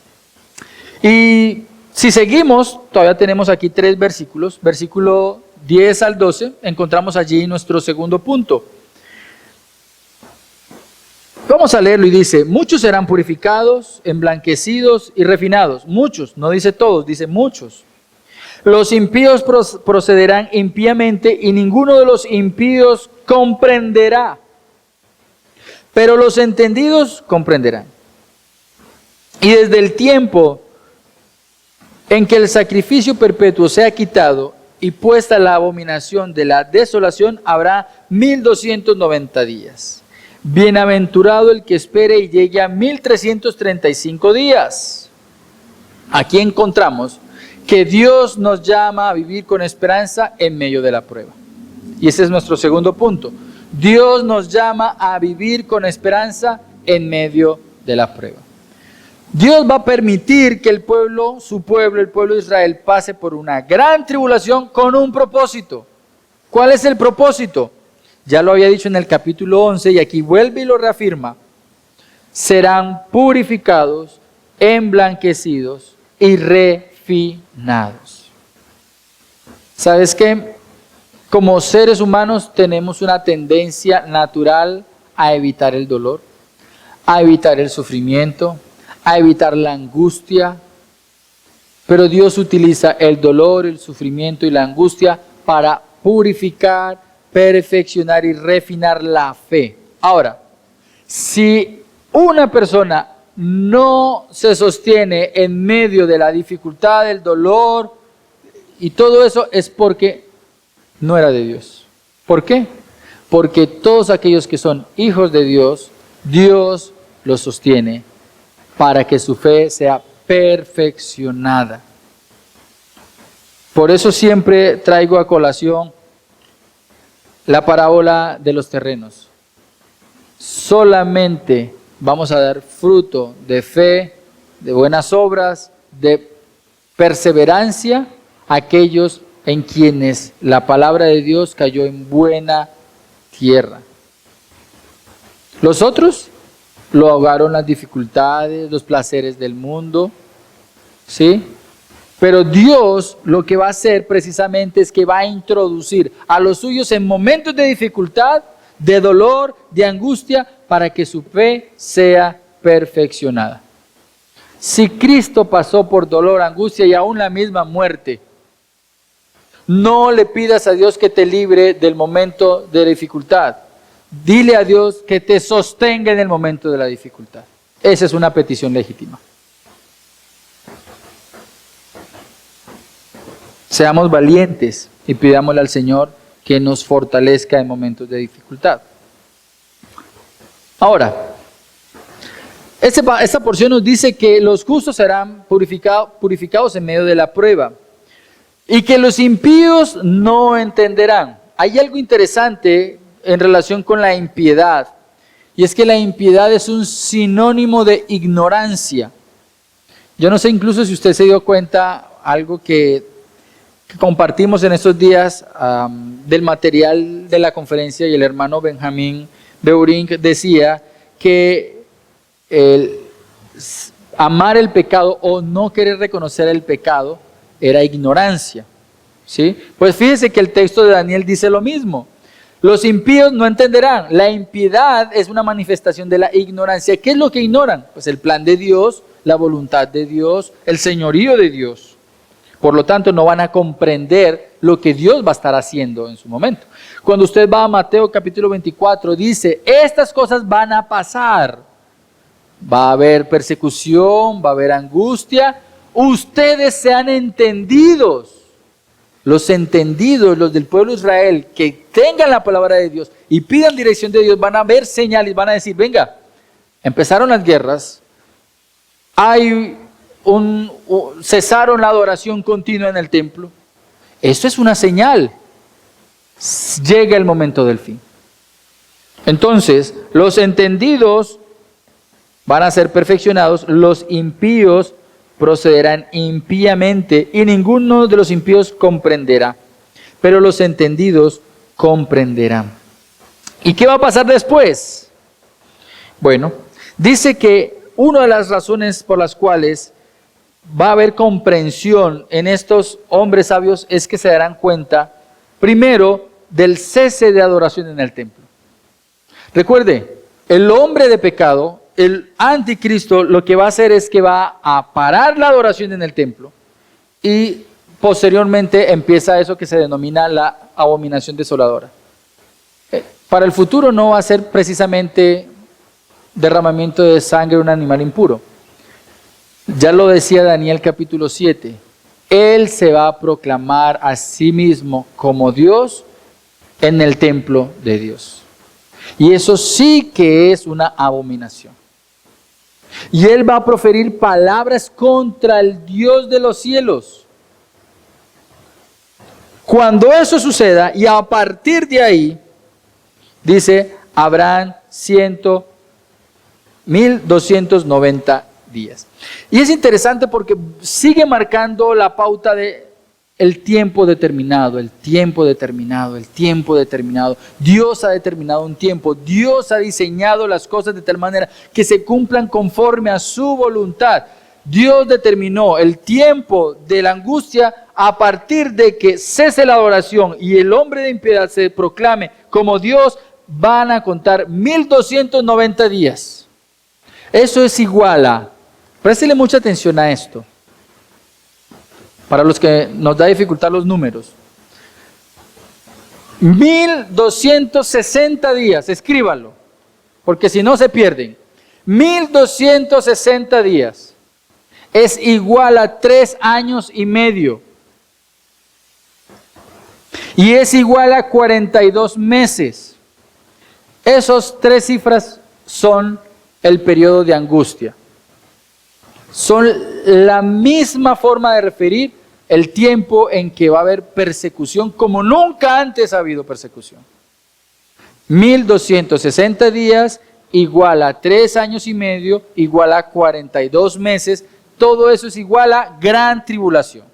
Y si seguimos, todavía tenemos aquí 3 versículos, versículo 10 al 12, encontramos allí nuestro segundo punto. Vamos a leerlo y dice: muchos serán purificados, emblanquecidos y refinados. Muchos, no dice todos, dice muchos. Los impíos procederán impíamente y ninguno de los impíos comprenderá. Pero los entendidos comprenderán. Y desde el tiempo en que el sacrificio perpetuo sea quitado y puesta la abominación de la desolación, habrá 1290 días. Bienaventurado el que espere y llegue a 1335 días. Aquí encontramos que Dios nos llama a vivir con esperanza en medio de la prueba. Y ese es nuestro segundo punto. Dios nos llama a vivir con esperanza en medio de la prueba. Dios va a permitir que el pueblo de Israel, pase por una gran tribulación con un propósito. ¿Cuál es el propósito? Ya lo había dicho en el capítulo 11 y aquí vuelve y lo reafirma. Serán purificados, emblanquecidos y refinados. ¿Sabes qué? Como seres humanos tenemos una tendencia natural a evitar el dolor, a evitar el sufrimiento, a evitar la angustia. Pero Dios utiliza el dolor, el sufrimiento y la angustia para purificar, perfeccionar y refinar la fe. Ahora, si una persona no se sostiene en medio de la dificultad, del dolor y todo eso, es porque no era de Dios. ¿Por qué? Porque todos aquellos que son hijos de Dios, Dios los sostiene para que su fe sea perfeccionada. Por eso siempre traigo a colación la parábola de los terrenos. Solamente vamos a dar fruto de fe, de buenas obras, de perseverancia, a aquellos en quienes la palabra de Dios cayó en buena tierra. Los otros lo ahogaron las dificultades, los placeres del mundo, ¿sí? Pero Dios lo que va a hacer precisamente es que va a introducir a los suyos en momentos de dificultad, de dolor, de angustia, para que su fe sea perfeccionada. Si Cristo pasó por dolor, angustia y aún la misma muerte, no le pidas a Dios que te libre del momento de dificultad. Dile a Dios que te sostenga en el momento de la dificultad. Esa es una petición legítima. Seamos valientes y pidámosle al Señor que nos fortalezca en momentos de dificultad. Ahora, esta porción nos dice que los justos serán purificados en medio de la prueba y que los impíos no entenderán. Hay algo interesante en relación con la impiedad, y es que la impiedad es un sinónimo de ignorancia. Yo no sé incluso si usted se dio cuenta, algo que compartimos en estos días del material de la conferencia, y el hermano Benjamín Beuring decía que el amar el pecado o no querer reconocer el pecado era ignorancia. ¿Sí? Pues fíjese que el texto de Daniel dice lo mismo. Los impíos no entenderán. La impiedad es una manifestación de la ignorancia. ¿Qué es lo que ignoran? Pues el plan de Dios, la voluntad de Dios, el señorío de Dios. Por lo tanto, no van a comprender lo que Dios va a estar haciendo en su momento. Cuando usted va a Mateo capítulo 24, dice, estas cosas van a pasar. Va a haber persecución, va a haber angustia. Ustedes sean entendidos. Los entendidos, los del pueblo de Israel, que tengan la palabra de Dios y pidan dirección de Dios, van a ver señales, van a decir, venga, empezaron las guerras, cesaron la adoración continua en el templo. Esto es una señal. Llega el momento del fin. Entonces, los entendidos van a ser perfeccionados, los impíos procederán impíamente y ninguno de los impíos comprenderá, pero los entendidos comprenderán. ¿Y qué va a pasar después? Bueno, dice que una de las razones por las cuales va a haber comprensión en estos hombres sabios es que se darán cuenta, primero, del cese de adoración en el templo. Recuerde, el hombre de pecado, el anticristo, lo que va a hacer es que va a parar la adoración en el templo y posteriormente empieza eso que se denomina la abominación desoladora. Para el futuro no va a ser precisamente derramamiento de sangre de un animal impuro. Ya lo decía Daniel capítulo 7. Él se va a proclamar a sí mismo como Dios en el templo de Dios. Y eso sí que es una abominación. Y él va a proferir palabras contra el Dios de los cielos. Cuando eso suceda, y a partir de ahí, dice, habrán 1290 días. Y es interesante porque sigue marcando la pauta de el tiempo determinado, el tiempo determinado, el tiempo determinado. Dios ha determinado un tiempo, Dios ha diseñado las cosas de tal manera que se cumplan conforme a su voluntad. Dios determinó el tiempo de la angustia a partir de que cese la adoración y el hombre de impiedad se proclame como Dios. Van a contar 1290 días. Eso es igual a, préstele mucha atención a esto, para los que nos da dificultad los números. 1260 días, escríbalo, porque si no se pierden. 1260 días es igual a 3 años y medio. Y es igual a 42 meses. Esas 3 cifras son el periodo de angustia. Son la misma forma de referir el tiempo en que va a haber persecución como nunca antes ha habido persecución. 1260 días igual a 3 años y medio, igual a 42 meses. Todo eso es igual a gran tribulación.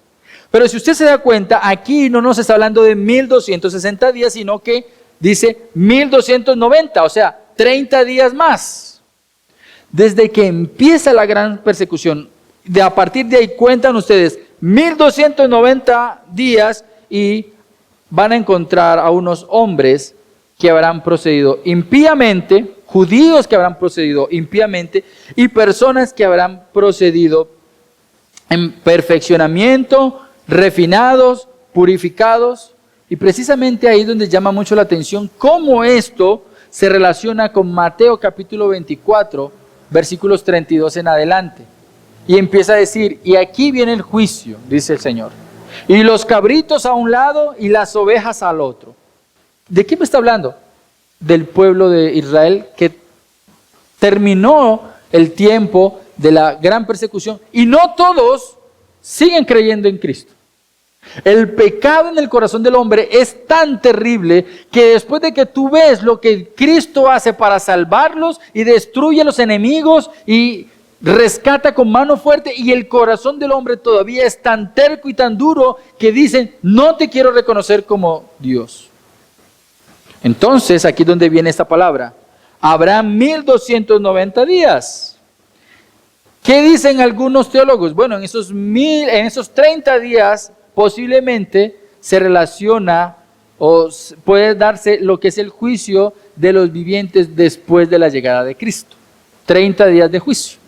Pero si usted se da cuenta, aquí no nos está hablando de 1260 días, sino que dice 1290, o sea, 30 días más. Desde que empieza la gran persecución, a partir de ahí cuentan ustedes 1290 días y van a encontrar a unos hombres que habrán procedido impíamente, judíos que habrán procedido impíamente y personas que habrán procedido en perfeccionamiento, refinados, purificados. Y precisamente ahí donde llama mucho la atención cómo esto se relaciona con Mateo capítulo 24, versículos 32 en adelante. Y empieza a decir, y aquí viene el juicio, dice el Señor. Y los cabritos a un lado y las ovejas al otro. ¿De qué me está hablando? Del pueblo de Israel que terminó el tiempo de la gran persecución y no todos siguen creyendo en Cristo. El pecado en el corazón del hombre es tan terrible que después de que tú ves lo que Cristo hace para salvarlos y destruye a los enemigos y rescata con mano fuerte, y el corazón del hombre todavía es tan terco y tan duro que dicen, no te quiero reconocer como Dios. Entonces, aquí es donde viene esta palabra. Habrá 1290 días. ¿Qué dicen algunos teólogos? Bueno, en esos 30 días posiblemente se relaciona o puede darse lo que es el juicio de los vivientes después de la llegada de Cristo. 30 días de juicio.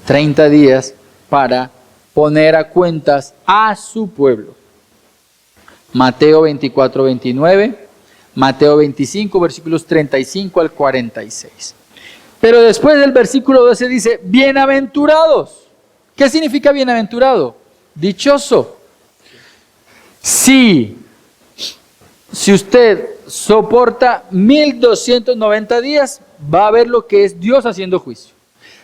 30 días para poner a cuentas a su pueblo. Mateo 24, 29, Mateo 25, versículos 35 al 46. Pero después del versículo 12 dice, bienaventurados. ¿Qué significa bienaventurado? Dichoso. Si usted soporta 1290 días, va a ver lo que es Dios haciendo juicio.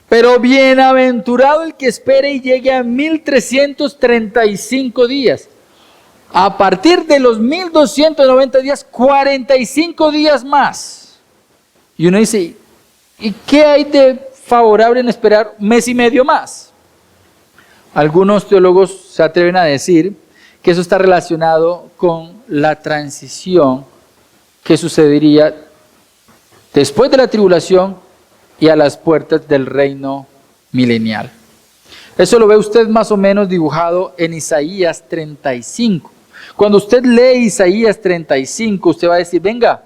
Pero bienaventurado el que espere y llegue a 1335 días. A partir de los 1290 días, 45 días más. Y uno dice, ¿y qué hay de favorable en esperar un mes y medio más? Algunos teólogos se atreven a decir que eso está relacionado con la transición que sucedería después de la tribulación y a las puertas del reino milenial. Eso lo ve usted más o menos dibujado en Isaías 35. Cuando usted lee Isaías 35, usted va a decir, venga,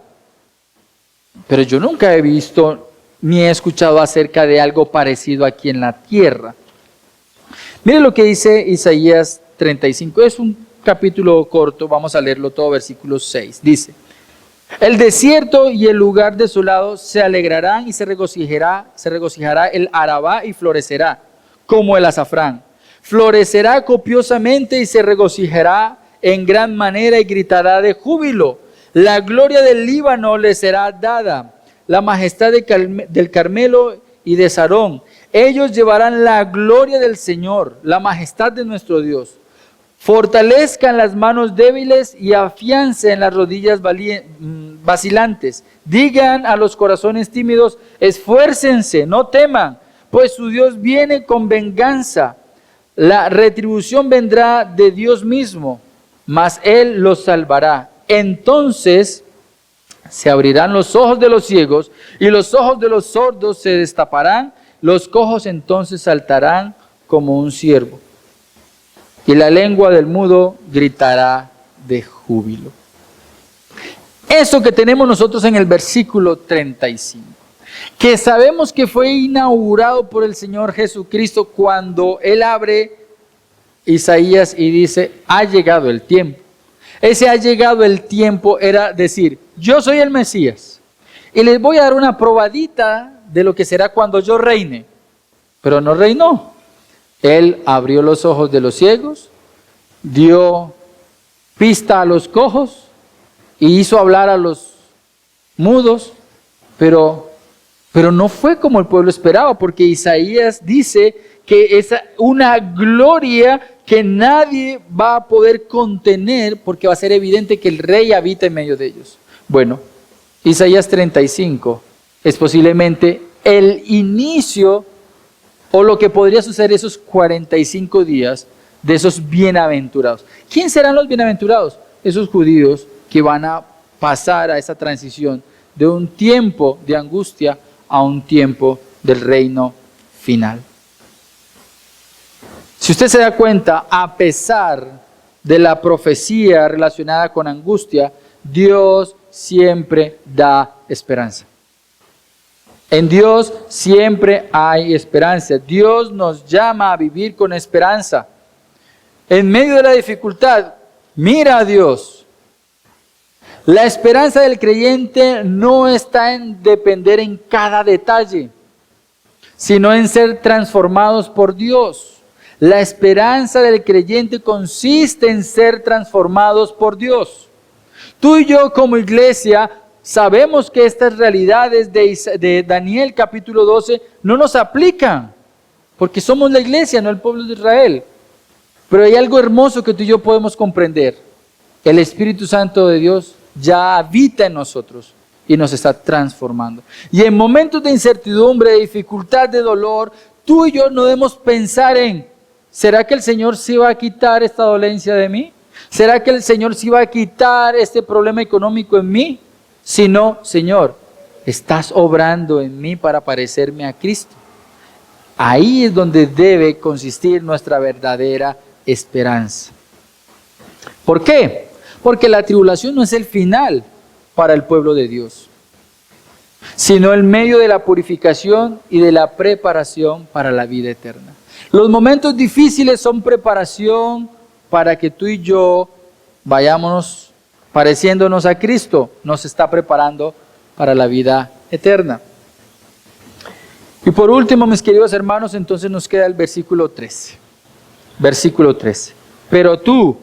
pero yo nunca he visto ni he escuchado acerca de algo parecido aquí en la tierra. Mire lo que dice Isaías 35, es un capítulo corto, vamos a leerlo todo, versículo 6. Dice, el desierto y el lugar desolado se alegrarán y se regocijará el Arabá y florecerá como el azafrán. Florecerá copiosamente y se regocijará en gran manera y gritará de júbilo. La gloria del Líbano le será dada, la majestad del Carmelo y de Sarón. Ellos llevarán la gloria del Señor, la majestad de nuestro Dios. Fortalezcan las manos débiles y afiancen las rodillas vacilantes. Digan a los corazones tímidos, esfuércense, no teman, pues su Dios viene con venganza. La retribución vendrá de Dios mismo, mas Él los salvará. Entonces se abrirán los ojos de los ciegos y los ojos de los sordos se destaparán. Los cojos entonces saltarán como un ciervo. Y la lengua del mudo gritará de júbilo. Eso que tenemos nosotros en el versículo 35, que sabemos que fue inaugurado por el Señor Jesucristo cuando Él abre Isaías y dice, ha llegado el tiempo. Ese ha llegado el tiempo era decir, yo soy el Mesías y les voy a dar una probadita de lo que será cuando yo reine. Pero no reinó. Él abrió los ojos de los ciegos, dio pista a los cojos y hizo hablar a los mudos, pero no fue como el pueblo esperaba, porque Isaías dice que es una gloria que nadie va a poder contener, porque va a ser evidente que el rey habita en medio de ellos. Bueno, Isaías 35 es posiblemente el inicio o lo que podría suceder esos 45 días de esos bienaventurados. ¿Quién serán los bienaventurados? Esos judíos que van a pasar a esa transición de un tiempo de angustia a un tiempo del reino final. Si usted se da cuenta, a pesar de la profecía relacionada con angustia, Dios siempre da esperanza. En Dios siempre hay esperanza. Dios nos llama a vivir con esperanza. En medio de la dificultad, mira a Dios. La esperanza del creyente no está en depender en cada detalle, sino en ser transformados por Dios. La esperanza del creyente consiste en ser transformados por Dios. Tú y yo como iglesia sabemos que estas realidades de Daniel capítulo 12 no nos aplican, porque somos la iglesia, no el pueblo de Israel. Pero hay algo hermoso que tú y yo podemos comprender. El Espíritu Santo de Dios ya habita en nosotros y nos está transformando. Y en momentos de incertidumbre, de dificultad, de dolor, tú y yo no debemos pensar en, ¿será que el Señor sí va a quitar esta dolencia de mí? ¿Será que el Señor sí va a quitar este problema económico en mí? Si no, Señor, estás obrando en mí para parecerme a Cristo. Ahí es donde debe consistir nuestra verdadera esperanza. ¿Por qué? Porque la tribulación no es el final para el pueblo de Dios, sino el medio de la purificación y de la preparación para la vida eterna. Los momentos difíciles son preparación para que tú y yo vayámonos pareciéndonos a Cristo. Nos está preparando para la vida eterna. Y por último, mis queridos hermanos, entonces nos queda el versículo 13. Versículo 13. Pero tú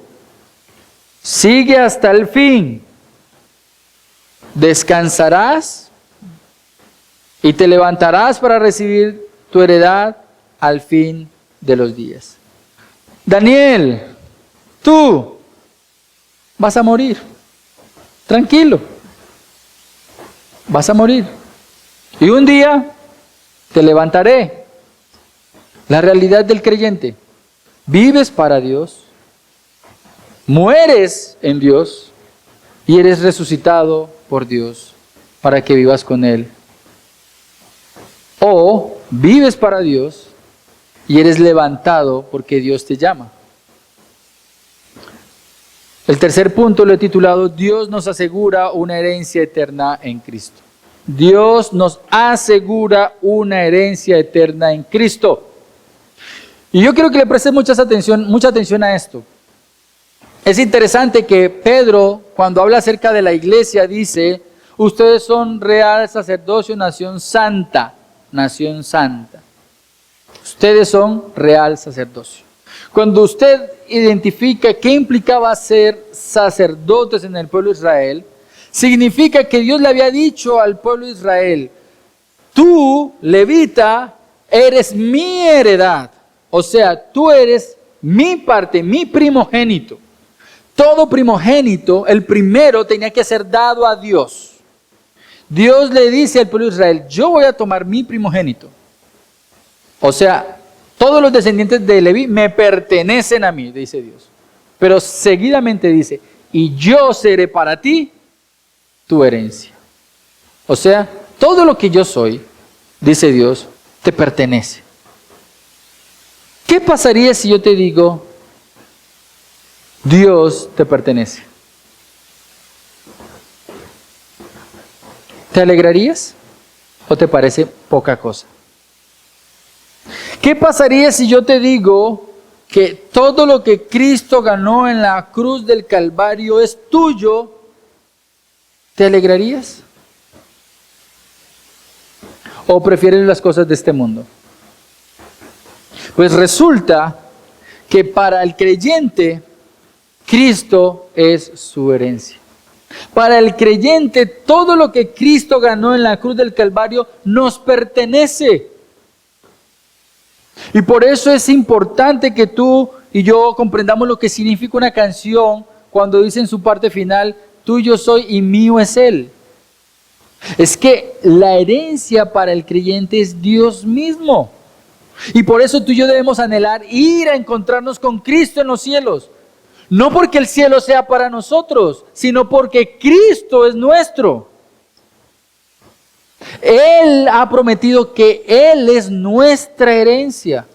sigue hasta el fin, descansarás y te levantarás para recibir tu heredad al fin de los días. Daniel, tú vas a morir. Tranquilo. Vas a morir. Y un día te levantaré. La realidad del creyente. Vives para Dios. Mueres en Dios. Y eres resucitado por Dios para que vivas con Él. O vives para Dios y eres levantado porque Dios te llama. El tercer punto lo he titulado: Dios nos asegura una herencia eterna en Cristo. Dios nos asegura una herencia eterna en Cristo. Y yo quiero que le prestes mucha atención a esto. Es interesante que Pedro, cuando habla acerca de la iglesia, dice: ustedes son real sacerdocio, nación santa. Nación santa. Ustedes son real sacerdocio. Cuando usted identifica qué implicaba ser sacerdotes en el pueblo de Israel, significa que Dios le había dicho al pueblo de Israel: tú, levita, eres mi heredad. O sea, tú eres mi parte, mi primogénito. Todo primogénito, el primero, tenía que ser dado a Dios. Dios le dice al pueblo de Israel: yo voy a tomar mi primogénito. O sea, todos los descendientes de Leví me pertenecen a mí, dice Dios. Pero seguidamente dice: y yo seré para ti tu herencia. O sea, todo lo que yo soy, dice Dios, te pertenece. ¿Qué pasaría si yo te digo: Dios te pertenece? ¿Te alegrarías o te parece poca cosa? ¿Qué pasaría si yo te digo que todo lo que Cristo ganó en la cruz del Calvario es tuyo? ¿Te alegrarías? ¿O prefieres las cosas de este mundo? Pues resulta que para el creyente, Cristo es su herencia. Para el creyente, todo lo que Cristo ganó en la cruz del Calvario nos pertenece. Y por eso es importante que tú y yo comprendamos lo que significa una canción cuando dice en su parte final: tuyo soy y mío es Él. Es que la herencia para el creyente es Dios mismo. Y por eso tú y yo debemos anhelar ir a encontrarnos con Cristo en los cielos. No porque el cielo sea para nosotros, sino porque Cristo es nuestro. Él ha prometido que Él es nuestra herencia.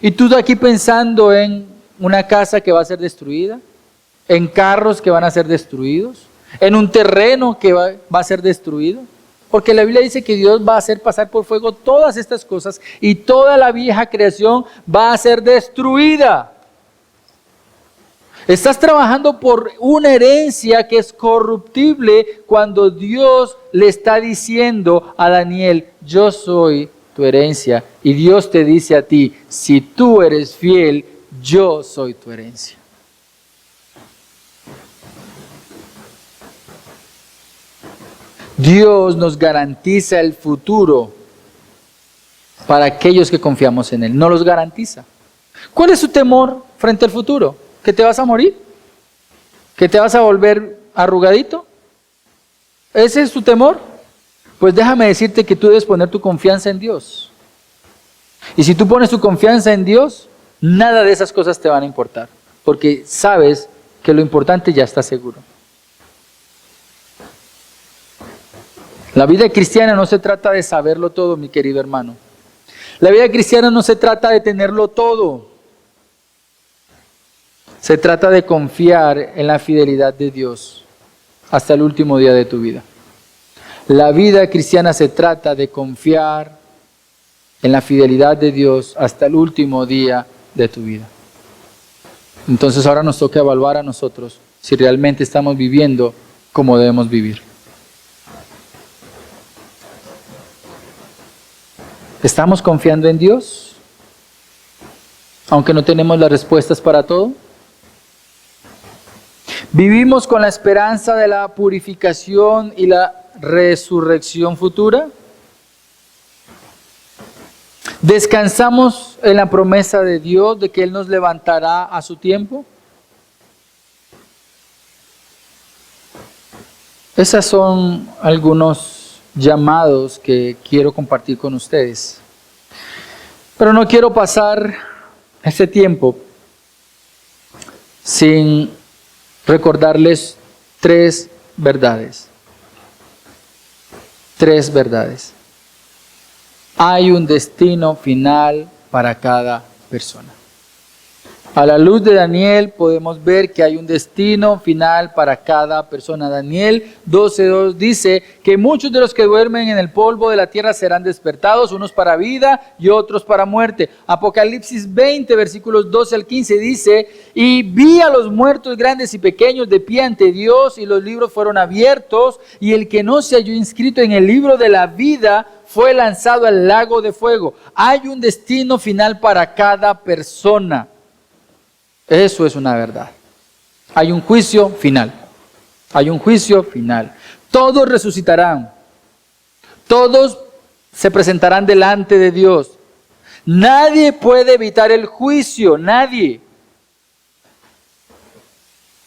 Y tú de aquí pensando en una casa que va a ser destruida, en carros que van a ser destruidos, en un terreno que va a ser destruido. Porque la Biblia dice que Dios va a hacer pasar por fuego todas estas cosas y toda la vieja creación va a ser destruida. Estás trabajando por una herencia que es corruptible cuando Dios le está diciendo a Daniel: yo soy tu herencia. Y Dios te dice a ti: si tú eres fiel, yo soy tu herencia. Dios nos garantiza el futuro para aquellos que confiamos en Él. No los garantiza. ¿Cuál es su temor frente al futuro? ¿Que te vas a morir? ¿Que te vas a volver arrugadito? ¿Ese es tu temor? Pues déjame decirte que tú debes poner tu confianza en Dios. Y si tú pones tu confianza en Dios, nada de esas cosas te van a importar, porque sabes que lo importante ya está seguro. La vida cristiana no se trata de saberlo todo, mi querido hermano. La vida cristiana no se trata de tenerlo todo. Se trata de confiar en la fidelidad de Dios hasta el último día de tu vida. La vida cristiana se trata de confiar en la fidelidad de Dios hasta el último día de tu vida. Entonces ahora nos toca evaluar a nosotros si realmente estamos viviendo como debemos vivir. ¿Estamos confiando en Dios? Aunque no tenemos las respuestas para todo. ¿Vivimos con la esperanza de la purificación y la resurrección futura? ¿Descansamos en la promesa de Dios de que Él nos levantará a su tiempo? Esos son algunos llamados que quiero compartir con ustedes. Pero no quiero pasar este tiempo sin recordarles tres verdades. Tres verdades. Hay un destino final para cada persona. A la luz de Daniel podemos ver que hay un destino final para cada persona. Daniel 12:2 dice que muchos de los que duermen en el polvo de la tierra serán despertados, unos para vida y otros para muerte. Apocalipsis 20, versículos 12 al 15 dice, y vi a los muertos grandes y pequeños de pie ante Dios, y los libros fueron abiertos, y el que no se halló inscrito en el libro de la vida fue lanzado al lago de fuego. Hay un destino final para cada persona. Eso es una verdad. Hay un juicio final. Hay un juicio final. Todos resucitarán. Todos se presentarán delante de Dios. Nadie puede evitar el juicio. Nadie.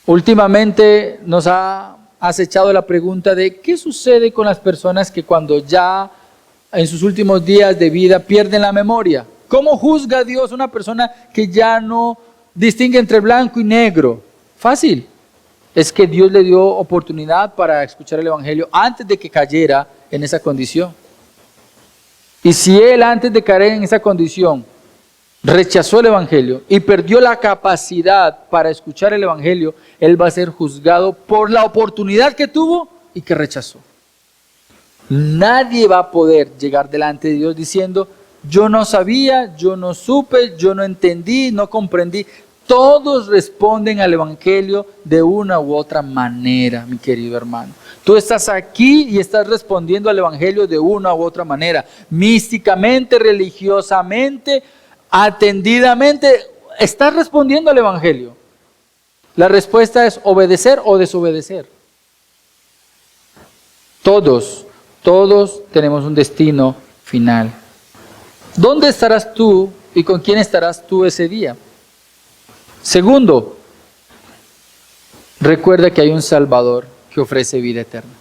Últimamente nos ha acechado la pregunta de ¿qué sucede con las personas que cuando ya en sus últimos días de vida pierden la memoria? ¿Cómo juzga a Dios una persona que ya no distingue entre blanco y negro? Fácil. Es que Dios le dio oportunidad para escuchar el Evangelio antes de que cayera en esa condición. Y si él antes de caer en esa condición rechazó el Evangelio y perdió la capacidad para escuchar el Evangelio, él va a ser juzgado por la oportunidad que tuvo y que rechazó. Nadie va a poder llegar delante de Dios diciendo, yo no sabía, yo no supe, yo no entendí, no comprendí. Todos responden al Evangelio de una u otra manera, mi querido hermano. Tú estás aquí y estás respondiendo al Evangelio de una u otra manera. Místicamente, religiosamente, atendidamente, estás respondiendo al Evangelio. La respuesta es obedecer o desobedecer. Todos tenemos un destino final. ¿Dónde estarás tú y con quién estarás tú ese día? Segundo, recuerda que hay un Salvador que ofrece vida eterna.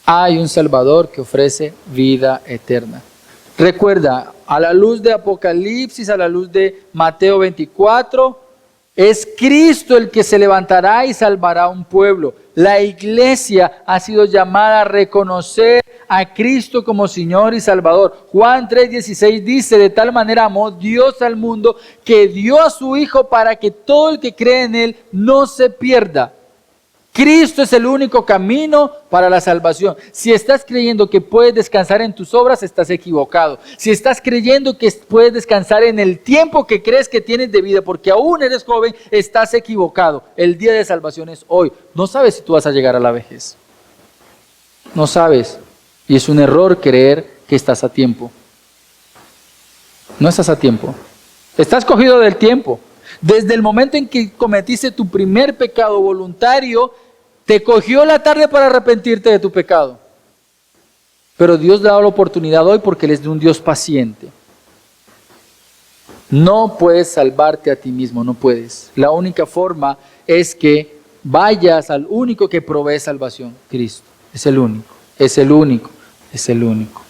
Hay un Salvador que ofrece vida eterna. Recuerda, a la luz de Apocalipsis, a la luz de Mateo 24, es Cristo el que se levantará y salvará a un pueblo. La iglesia ha sido llamada a reconocer a Cristo como Señor y Salvador. Juan 3:16 dice, de tal manera amó Dios al mundo que dio a su Hijo para que todo el que cree en Él no se pierda. Cristo es el único camino para la salvación. Si estás creyendo que puedes descansar en tus obras, estás equivocado. Si estás creyendo que puedes descansar en el tiempo que crees que tienes de vida, porque aún eres joven, estás equivocado. El día de salvación es hoy. No sabes si tú vas a llegar a la vejez. No sabes. Y es un error creer que estás a tiempo. No estás a tiempo. Estás cogido del tiempo. Desde el momento en que cometiste tu primer pecado voluntario, te cogió la tarde para arrepentirte de tu pecado. Pero Dios le ha dado la oportunidad hoy porque Él es un Dios paciente. No puedes salvarte a ti mismo, no puedes. La única forma es que vayas al único que provee salvación, Cristo. Es el único, es el único, es el único.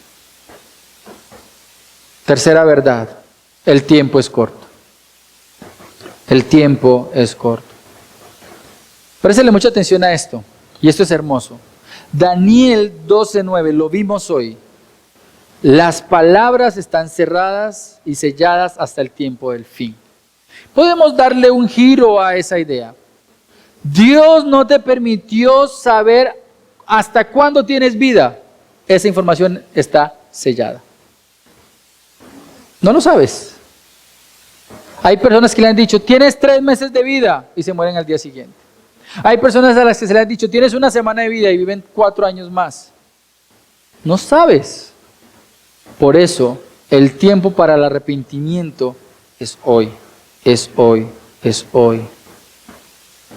Tercera verdad, el tiempo es corto. El tiempo es corto. Préstale mucha atención a esto, y esto es hermoso. Daniel 12:9, lo vimos hoy. Las palabras están cerradas y selladas hasta el tiempo del fin. Podemos darle un giro a esa idea. Dios no te permitió saber hasta cuándo tienes vida. Esa información está sellada. No lo sabes. Hay personas que le han dicho, tienes 3 meses de vida y se mueren al día siguiente. Hay personas a las que se le han dicho, tienes 1 semana de vida y viven 4 años más. No sabes. Por eso, el tiempo para el arrepentimiento es hoy, es hoy, es hoy,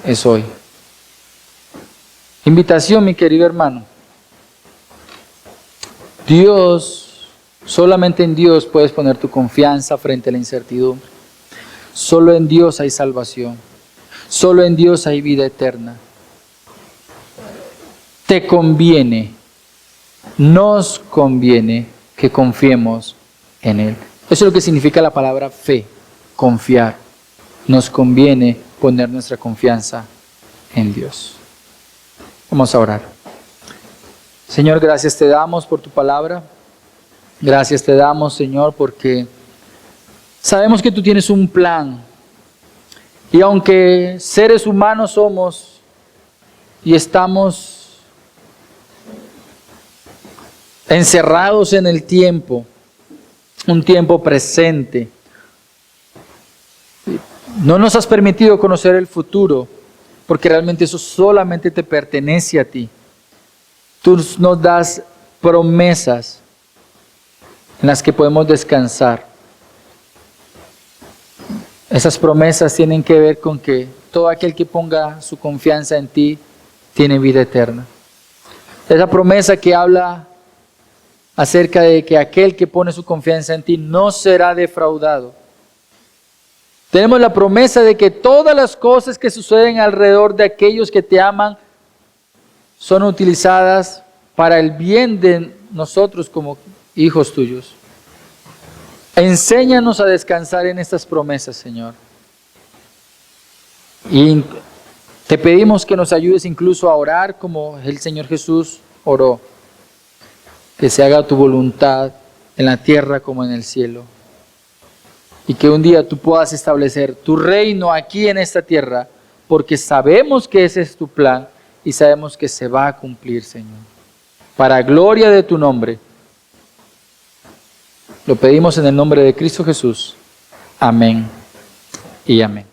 es hoy. Invitación, mi querido hermano. Dios, solamente en Dios puedes poner tu confianza frente a la incertidumbre. Solo en Dios hay salvación. Solo en Dios hay vida eterna. Te conviene, nos conviene que confiemos en Él. Eso es lo que significa la palabra fe, confiar. Nos conviene poner nuestra confianza en Dios. Vamos a orar. Señor, gracias te damos por tu palabra. Gracias te damos, Señor, porque sabemos que tú tienes un plan. Y aunque seres humanos somos y estamos encerrados en el tiempo, un tiempo presente, no nos has permitido conocer el futuro, porque realmente eso solamente te pertenece a ti. Tú nos das promesas en las que podemos descansar. Esas promesas tienen que ver con que todo aquel que ponga su confianza en ti tiene vida eterna. Esa promesa que habla acerca de que aquel que pone su confianza en ti no será defraudado. Tenemos la promesa de que todas las cosas que suceden alrededor de aquellos que te aman son utilizadas para el bien de nosotros como hijos tuyos. Enséñanos a descansar en estas promesas, Señor. Y te pedimos que nos ayudes incluso a orar como el Señor Jesús oró. Que se haga tu voluntad en la tierra como en el cielo. Y que un día tú puedas establecer tu reino aquí en esta tierra, porque sabemos que ese es tu plan y sabemos que se va a cumplir, Señor. Para gloria de tu nombre. Lo pedimos en el nombre de Cristo Jesús. Amén y amén.